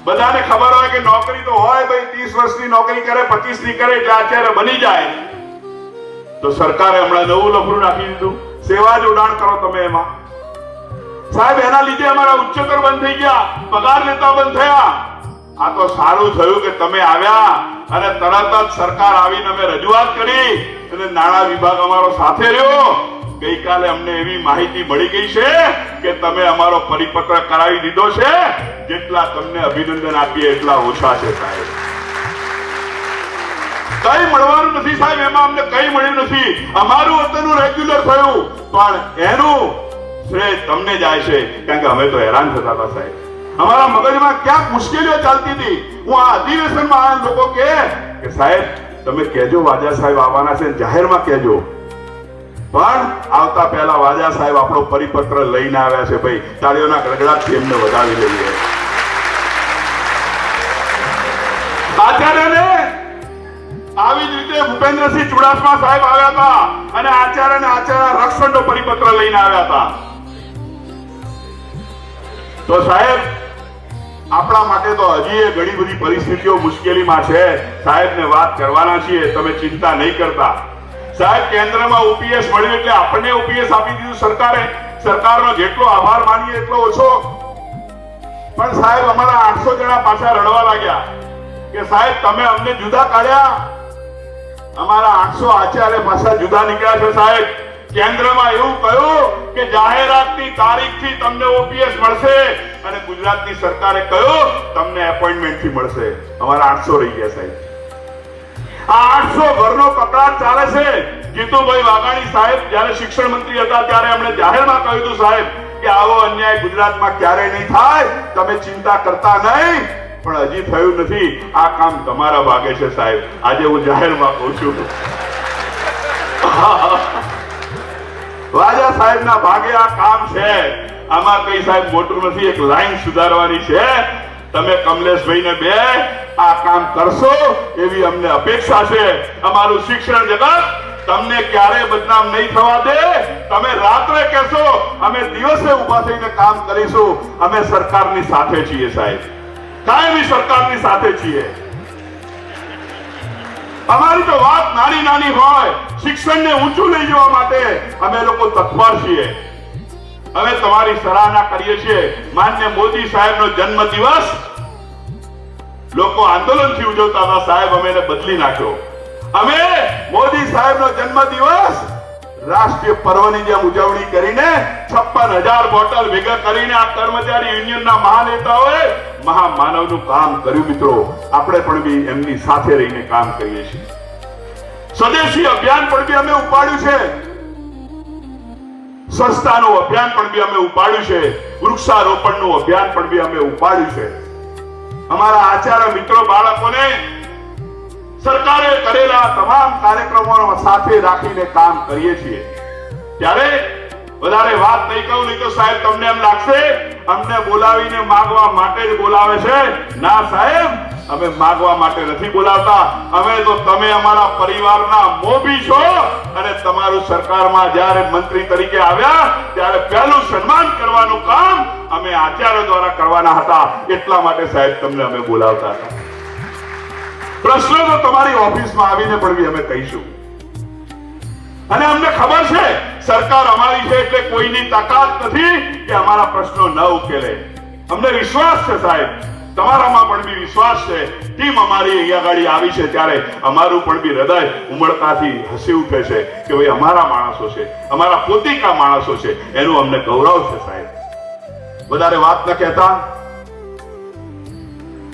બધાને ખબર હોય કે નોકરી તો હોય ભાઈ, 30 વર્ષની નોકરી કરે, 25 ની કરે એટલે આચાર્ય બની જાય. તો સરકારે હમણાં નવું લફરું નાખી દીધું, સેવા જોડાણ કરો તમે એમાં. સાહેબ, એના લીધે અમારા ઉચ્ચતર બંધ થઈ ગયા, પગાર લેતા બંધ થયા. આ તો સારું થયું કે તમે આવ્યા અને તરત જ સરકાર આવીને અમે રજૂઆત કરી અને નાણાં વિભાગ અમારો સાથે રહ્યો. ગઈકાલે અમને એવી માહિતી મળી ગઈ છે કે તમે અમારો પરિપત્ર કરાવી દીધો છે. જેટલા તમને અભિનંદન આપીએ એટલા ઓછા છે સાહેબ. કઈ મળવાનું નથી સાહેબ, એમાં અમને કઈ મળ્યું નથી. અમારું અત્યારનું રેગ્યુલર થયું, પણ એનું શ્રેય તમને જાય છે, કારણ કે અમે તો હેરાન થતા હતા સાહેબ. અમારા મગજમાં ક્યાંક મુશ્કેલીઓ ચાલતી હતી. હું આ અધિવેશનમાં આ લોકો કે સાહેબ તમે કહેજો વાજા સાહેબ આવવાના છે, જાહેરમાં કહેજો. પણ આવતા પહેલા વાજા સાહેબ આપણો પરિપત્ર લઈને આવ્યા છે. ભાઈ, તાળીઓના ગડગડાટથી એમને વધાવી લઈએ. આચાર્યને આવી જ રીતે ભૂપેન્દ્રસિંહ ચુડાસમા સાહેબ આવ્યા હતા અને આચાર્યને આચાર્ય રક્ષણનો પરિપત્ર લઈને આવ્યા હતા. તો સાહેબ, આપણા માટે તો હજી ઘણી બધી પરિસ્થિતિઓ મુશ્કેલીમાં છે. સાહેબને વાત કરવાના છીએ, તમે ચિંતા નહીં કરતા. સાહેબ, કેન્દ્રમાં ઓપીએસ મળ્યું એટલે આપણને ઓપીએસ આપી દીધું સરકારે. સરકારનો જેટલો આભાર માનીએ એટલો ઓછો. પણ સાહેબ, અમારા 800 જણા પાછા રડવા લાગ્યા કે સાહેબ તમે અમને જુદા કાઢ્યા. અમારા 800 આચાર્ય પાછા જુદા નીકળ્યા છે સાહેબ. કેન્દ્રમાં એવું કહ્યું કે જાહેરાતની તારીખથી તમને ઓપીએસ મળશે અને ગુજરાતની સરકારે કહ્યું તમને એપોઇન્ટમેન્ટથી મળશે. અમારા 800 રહી ગયા સાહેબ. આ 800 ઘરનો કકળાટ ચાલે છે. જીતુભાઈ વાઘાણી સાહેબ જ્યારે શિક્ષણ મંત્રી હતા ત્યારે એમણે જાહેરમાં કહ્યું હતું સાહેબ કે આવો અન્યાય ગુજરાતમાં ક્યારેય નહીં થાય, તમે ચિંતા કરતા નહીં. પણ હજી થયું નથી. આ કામ તમારા ભાગે છે સાહેબ. આજે હું જાહેરમાં કહું છું, વાજા સાહેબના ભાગે આ કામ છે. આમાં કઈ સાહેબ મોટું નથી, એક લાઈન સુધારવાની છે. તમે કમલેશભાઈને બે આ કામ કરશો એવી અમને અપેક્ષા છે. અમારું શિક્ષણ જગત તમને ક્યારે બદનામ નહીં થવા દે. તમે રાત્રે કહેશો, અમે દિવસે ઉભા થઈને કામ કરીશું. અમે સરકારની સાથે છીએ સાહેબ, કાયમી સરકારની સાથે છીએ. અમારી તો વાત નાની નાની હોય, શિક્ષણને ઊંચું લઈ જવા માટે અમે લોકો તત્પર છીએ. અમે તમારી સરાહના કરીએ છીએ. માન્ય મોદી સાહેબનો જન્મદિવસ લોકો આંદોલનથી ઉજવતા હતા સાહેબ, અમે એને બદલી નાખ્યો. અમે મોદી સાહેબનો જન્મદિવસ રાષ્ટ્રીય પર્વની જેમ ઉજવણી કરીને 56,000 બોટલ ભેગા કરીને આ કર્મચારી યુનિયનના મહાનેતાઓએ મહામાનવનું કામ કર્યું. મિત્રો, આપણે પણ બી એમની સાથે રહીને કામ કરીએ છીએ. સ્વદેશી અભિયાન પણ બી અમે ઉપાડ્યું છે. સ્વચ્છતાનું અભિયાન પણ બી અમે ઉપાડ્યું છે. વૃક્ષારોપણનું અભિયાન પણ બી અમે ઉપાડ્યું છે. અમારા આચાર્ય મિત્રો બાળકોને સરકારે કરેલા તમામ કાર્યક્રમો સાથે રાખીને કામ કરીએ છીએ. ત્યારે વધારે વાત નહીં કહું, નહીં તો સાહેબ તમને એમ લાગશે અમને બોલાવીને માગવા માટે જ બોલાવે છે. ના સાહેબ, અમે માગવા માટે નથી બોલાવતા. અમે તો તમે અમારા પરિવારના મોભી છો અને તમારું સરકારમાં જ્યારે મંત્રી તરીકે આવ્યા ત્યારે પહેલું સન્માન કરવાનું કામ અમે આચાર્ય દ્વારા કરવાના હતા. એટલા માટે સાહેબ તમને અમે બોલાવતા હતા. પ્રશ્નો તો તમારી ઓફિસમાં આવીને પણ બી અમે કહીશું. અને અમને ખબર છે સરકાર અમારી છે એટલે કોઈની તાકાત નથી કે અમારા પ્રશ્નો ન ઉકેલે. અમને વિશ્વાસ છે સાહેબ તમારામાં પણ બી વિશ્વાસ છે. ટીમ અમારી અહીંયા ગાડી આવી છે ત્યારે અમારું પણ બી હૃદય ઉમળકાથી હસી ઉઠે છે કે ભાઈ અમારા માણસો છે, અમારા પોતિકા માણસો છે, એનું અમને ગૌરવ છે સાહેબ. વધારે વાત ન કહેતા,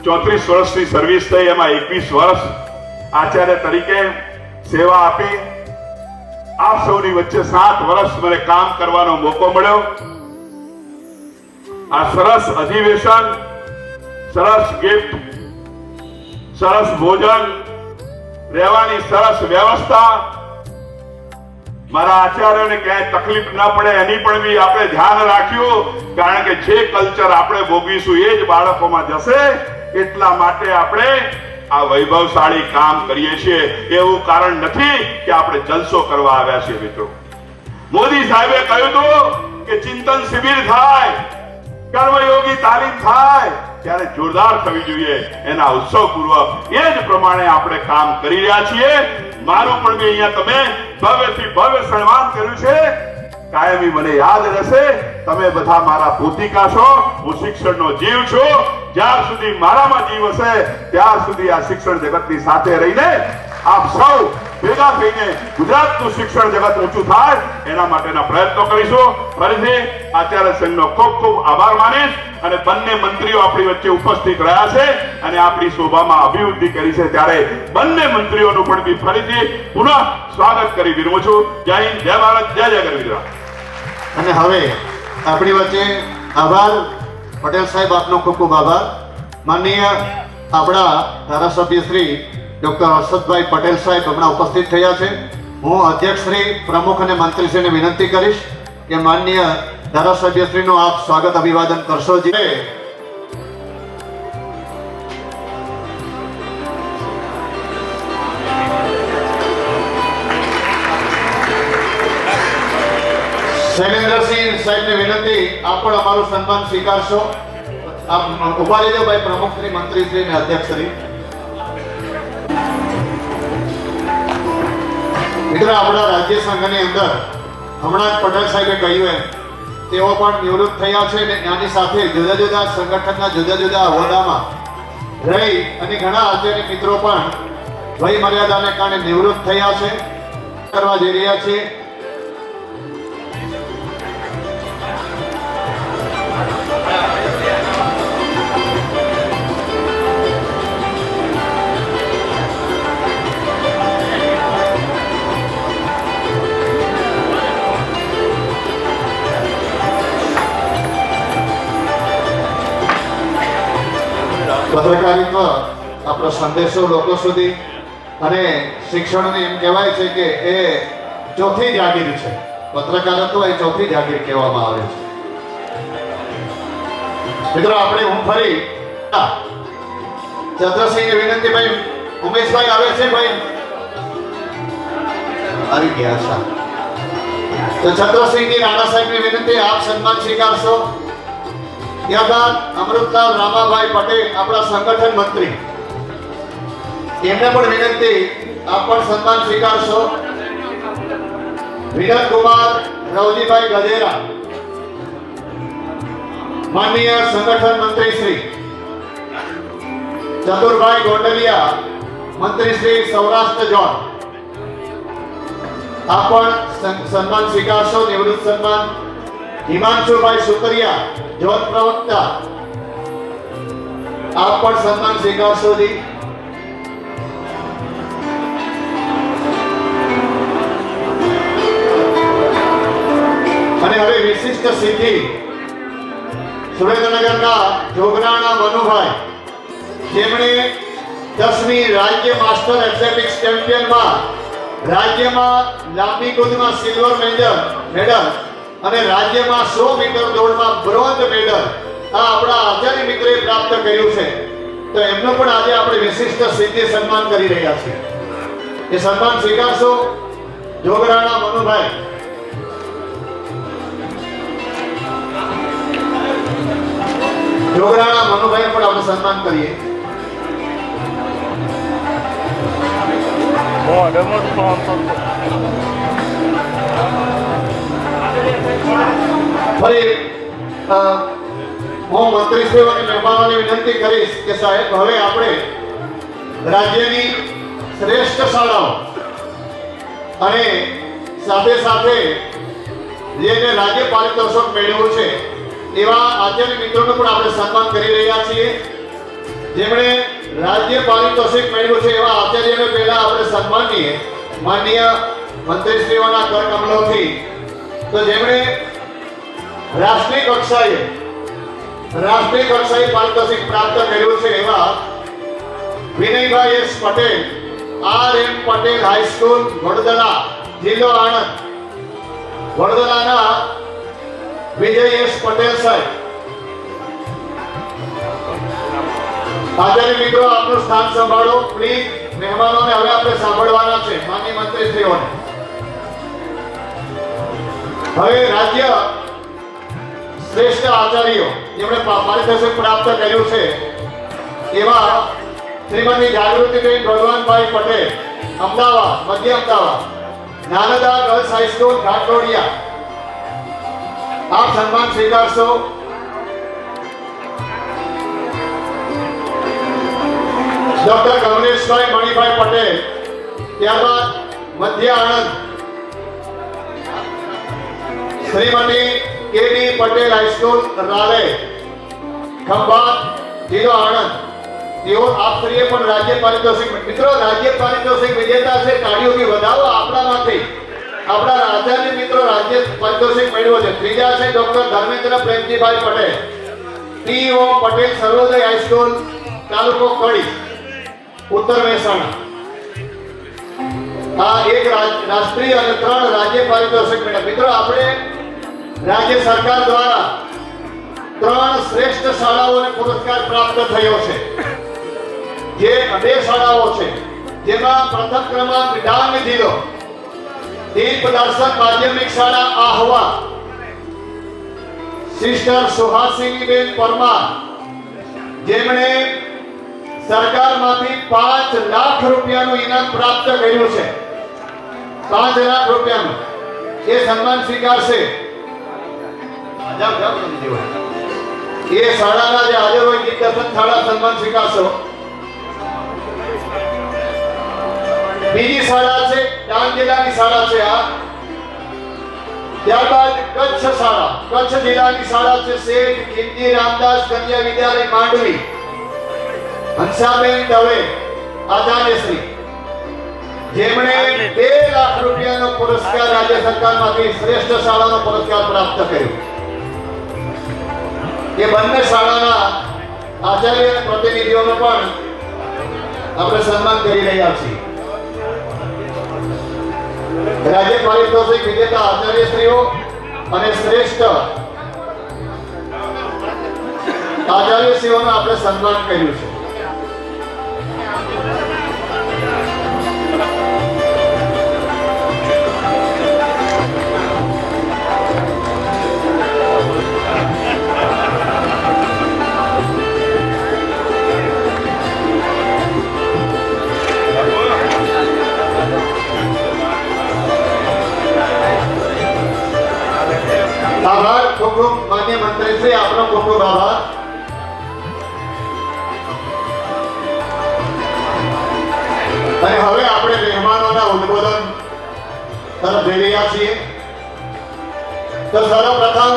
34 વર્ષની સર્વિસ થઈ, એમાં 21 વર્ષ આચાર્ય તરીકે સેવા આપી. આપ સૌની વચ્ચે 7 વર્ષ મને કામ કરવાનો મોકો મળ્યો. આ સરસ અધિવેશન, સરસ ગિફ્ટ, સરસ ભોજન, રહેવાની સરસ વ્યવસ્થા, મારા આચાર્યને ક્યાંય તકલીફ ના પડે એની પણ બી આપણે ધ્યાન રાખ્યું. કારણ કે જે કલ્ચર આપણે ભોગવીશું એ જ બાળકોમાં જશે. એટલા માટે આપણે આ વૈભવશાળી કામ કરીએ છીએ. એવું કારણ નથી કે આપણે જલસો કરવા આવ્યા છીએ મિત્રો. મોદી સાહેબે કહ્યું હતું કે ચિંતન શિબિર થાય, કર્મયોગી તાલીમ થાય ત્યારે જોરદાર થવી જોઈએ. એના ઉત્સવપૂર્વક એ જ પ્રમાણે આપણે કામ કરી રહ્યા છીએ. મારું પણ બી અહીંયા તમે ભવ્યથી ભવ્ય સન્માન કર્યું છે. કાયમી મને યાદ રહેશે, તમે બધા મારા પોતિકા છો, હું શિક્ષણનો જીવ છું. જ્યાર સુધી મારામાં જીવ હશે ત્યાર સુધી આ શિક્ષણ જગતની સાથે રહીને આપ સૌ ભેગા થઈને ગુજરાતનું શિક્ષણ જગત ઊંચું થાય એના માટેના પ્રયત્નો કરીશું. ફરીથી આચાર્ય સંઘનો ખૂબ ખૂબ આભાર માનીશ. અને બંને મંત્રીઓ આપણી વચ્ચે ઉપસ્થિત રહ્યા છે અને આપણી શોભામાં અભિવૃદ્ધિ કરી છે ત્યારે બંને મંત્રીઓનું પણ બી ફરીથી પુનઃ સ્વાગત કરી વિરમું છું. જય હિન્દ, જય ભારત, જય જય ગરવી ગુજરાત. અને હવે આપણી વચ્ચે આભાર પટેલ સાહેબ, આપનો ખૂબ ખૂબ આભાર. માનનીય આપણા ધારાસભ્ય શ્રી ડોક્ટર હર્ષદભાઈ પટેલ સાહેબ હમણાં ઉપસ્થિત થયા છે. હું અધ્યક્ષ શ્રી, પ્રમુખ અને મંત્રીશ્રીને વિનંતી કરીશ કે માનનીય ધારાસભ્ય શ્રીનું આપ સ્વાગત અભિવાદન કરશો. શૈલેન્દ્રસિંહ સાહેબને વિનંતી, આપ પણ અમારું સન્માન સ્વીકારશો. આપ ઉભા રહેજો ભાઈ, પ્રમુખ શ્રી, મંત્રી શ્રી અને અધ્યક્ષ શ્રી. મિત્ર, આપણા રાજ્ય સંઘની અંદર હમણાં જ પટેલ સાહેબે કહ્યું એમ તેઓ પણ નિવૃત્ત થયા છે અને એની સાથે જુદા જુદા સંગઠનના જુદા જુદા હોદ્દામાં રહી અને ઘણા આચાર્ય મિત્રો પણ વય મર્યાદાને કારણે નિવૃત્ત થયા છે. કરવા જઈ રહ્યા છીએ. પત્રકારિત્વ આપણો સંદેશો લોકો સુધી અને શિક્ષણને એમ કહેવાય છે કે એ ચોથી જાગીર છે. પત્રકારત્વ એ ચોથી જાગીર કહેવામાં આવે છે. મિત્રો, આપણે હું ફરી ચંદ્રસિંહને વિનંતી, ભાઈ ઉમેશભાઈ આવે છે, ભાઈ આવી ગયા છે. તો ચંદ્રસિંહજી રાણા સાહેબને વિનંતી, આપ સન્માન સ્વીકારશો. ત્યારબાદ અમૃતલાલ રામાભાઈ પટેલ, આપણા સંગઠન મંત્રી, એમને પણ વિનંતી, આપ પણ સન્માન સ્વીકારશો. વિનોદ કુમાર રવજીભાઈ ગજેરા, માનનીય સંગઠન મંત્રી શ્રી. ચતુરભાઈ ગોંડલિયા, મંત્રી શ્રી સૌરાષ્ટ્ર ઝોન, આપ પણ સન્માન સ્વીકારશો, નિવૃત્ત સન્માન. હિમાંશુભાઈ સુતરિયા, ઝોન પ્રવક્તા, આપ પણ સન્માન સ્વીકારશો જી. અને હવે વિશિષ્ટ સિદ્ધિ સુરેન્દ્રનગરના જોગરાણા મનુભાઈ, જેમણે 10મી રાજ્ય માસ્ટર એથ્લેટિક્સ ચેમ્પિયનમાં રાજ્યમાં લાંબી કૂદમાં સિલ્વર મેડલ અને રાજ્યમાં 100 મીટર દોડમાં બ્રોન્ઝ મેડલ આ આપણા આચાર્ય મિત્રે પ્રાપ્ત કર્યું છે. તો એમનો પણ આજે આપણે વિશિષ્ટ સિદ્ધિ સન્માન કરી રહ્યા છીએ. એ સન્માન સ્વીકારશો જોગરાણા મનુભાઈ. જોગરાણા મનુભાઈ પણ આપણે સન્માન કરીએ. ફરી હું મંત્રીશ્રીઓ અને મહેમાનોને વિનંતી કરીશ કે સાહેબ હવે આપણે રાજ્યની શ્રેષ્ઠ શાળાઓ અને સાથે સાથે જેને રાજ્ય પારિતોષિક મેળવ્યું છે એવા આચાર્ય મિત્રોનું પણ આપણે સન્માન કરી રહ્યા છીએ. જેમણે રાજ્ય પારિતોષિક મેળવ્યું છે એવા આચાર્યને પહેલા આપણે સન્માનીએ માનનીય મંત્રીશ્રીઓના કરકમલોથી. તો જેમણે રાષ્ટ્રીય કક્ષાએ પારિતોષિક પ્રાપ્ત કર્યું છે એવા Vinaybhai S Patel, R.M. Patel high school, Vadodara, જિલ્લો આણંદ. વડોદરાના વિજય એસ પટેલ સાહેબ. આચાર્ય મિત્રો, આપનું સ્થાન સંભાળો પ્લીઝ. મહેમાનોને હવે આપણે સાંભળવાના છે, માનનીય મંત્રીશ્રીઓને. હવે રાજ્ય શ્રેષ્ઠ આચાર્યો જેમણે પારિતોષિક પ્રાપ્ત કર્યું છે એવા શ્રીમતી જાગૃતિબેન ભગવાનભાઈ પટેલ, અમદાવાદ, મધ્ય અમદાવાદ, નાનદા ગર્લ્સ હાઈસ્કૂલ, ઘાટલોડિયા. આપ સન્માન સ્વીકારશો. ડોક્ટર કમલેશભાઈ મણિભાઈ પટેલ, ત્યારબાદ મધ્ય આણંદ, શ્રીમતી કેડી પટેલ હાઈસ્કૂલ, રાલે, ખંભાત, જિલ્લો આણંદ. તેઓ આપશ્રીએ પણ રાજ્ય પારિતોષિક. મિત્રો, રાજ્ય પારિતોષિક વિજેતા છે, તાળીઓથી વધાવો આપણામાંથી. આપણા આચાર્ય મિત્રો રાજ્ય પારિતોષિક મેળવ્યો છે. ત્રીજા છે doctor Dharmendra Premjibhai Patel, T O Patel Sarvodaya high school, તાલુકો કડી, ઉત્તર મહેસાણા. આ એક રાષ્ટ્રીય અને 3 રાજ્ય પારિતોષિક મેળવ્યા. મિત્રો, આપણે રાજ્ય સરકાર દ્વારા 3 શ્રેષ્ઠ શાળાઓને પુરસ્કાર પ્રાપ્ત થયો છે. જે 2 શાળાઓ છે, જેમાં પ્રથમ ક્રમાંક ડાંગ જિલ્લો દીપ દર્શન માધ્યમિક શાળા આહવા, સિસ્ટર સુહાસિનીબેન પરમાર, જેમણે સરકારમાંથી 5 લાખ રૂપિયાનું ઇનામ પ્રાપ્ત કર્યું છે. 5 લાખ રૂપિયાનું એ સન્માન સ્વીકારશે. એ શાળાના જે હાજર હોય દીપ દર્શન શાળા સન્માન સ્વીકારશો. બીજી શાળા છે ડાંગ જિલ્લાની શાળા છે આ. ત્યારબાદ કચ્છ શાળા, કચ્છ જિલ્લાની શાળા છે શેઠ ખીમજી રામદાસ કન્યા વિદ્યાલય માંડવી, હંસાબેન દવે આચાર્યશ્રી, જેમણે 2 લાખ રૂપિયાનો પુરસ્કાર રાજ્ય સરકારમાંથી શ્રેષ્ઠ શાળાનો પુરસ્કાર પ્રાપ્ત કર્યો. એ બંને શાળાના આચાર્ય અને પ્રતિનિધિઓનો પણ આપણે સન્માન કરી રહ્યા છીએ. રાજ્ય પારિતોષિક વિજેતા આચાર્યશ્રીઓ અને શ્રેષ્ઠ આચાર્યશ્રીઓનું આપણે સન્માન કર્યું છે. આભાર. ખૂબ ખૂબ માન્ય મંત્રીશ્રી, આપનો ખૂબ ખૂબ આભાર. અને હવે આપણે મહેમાનોના ઉદ્બોધન તરફ જઈ રહ્યા છીએ. તો સર્વપ્રથમ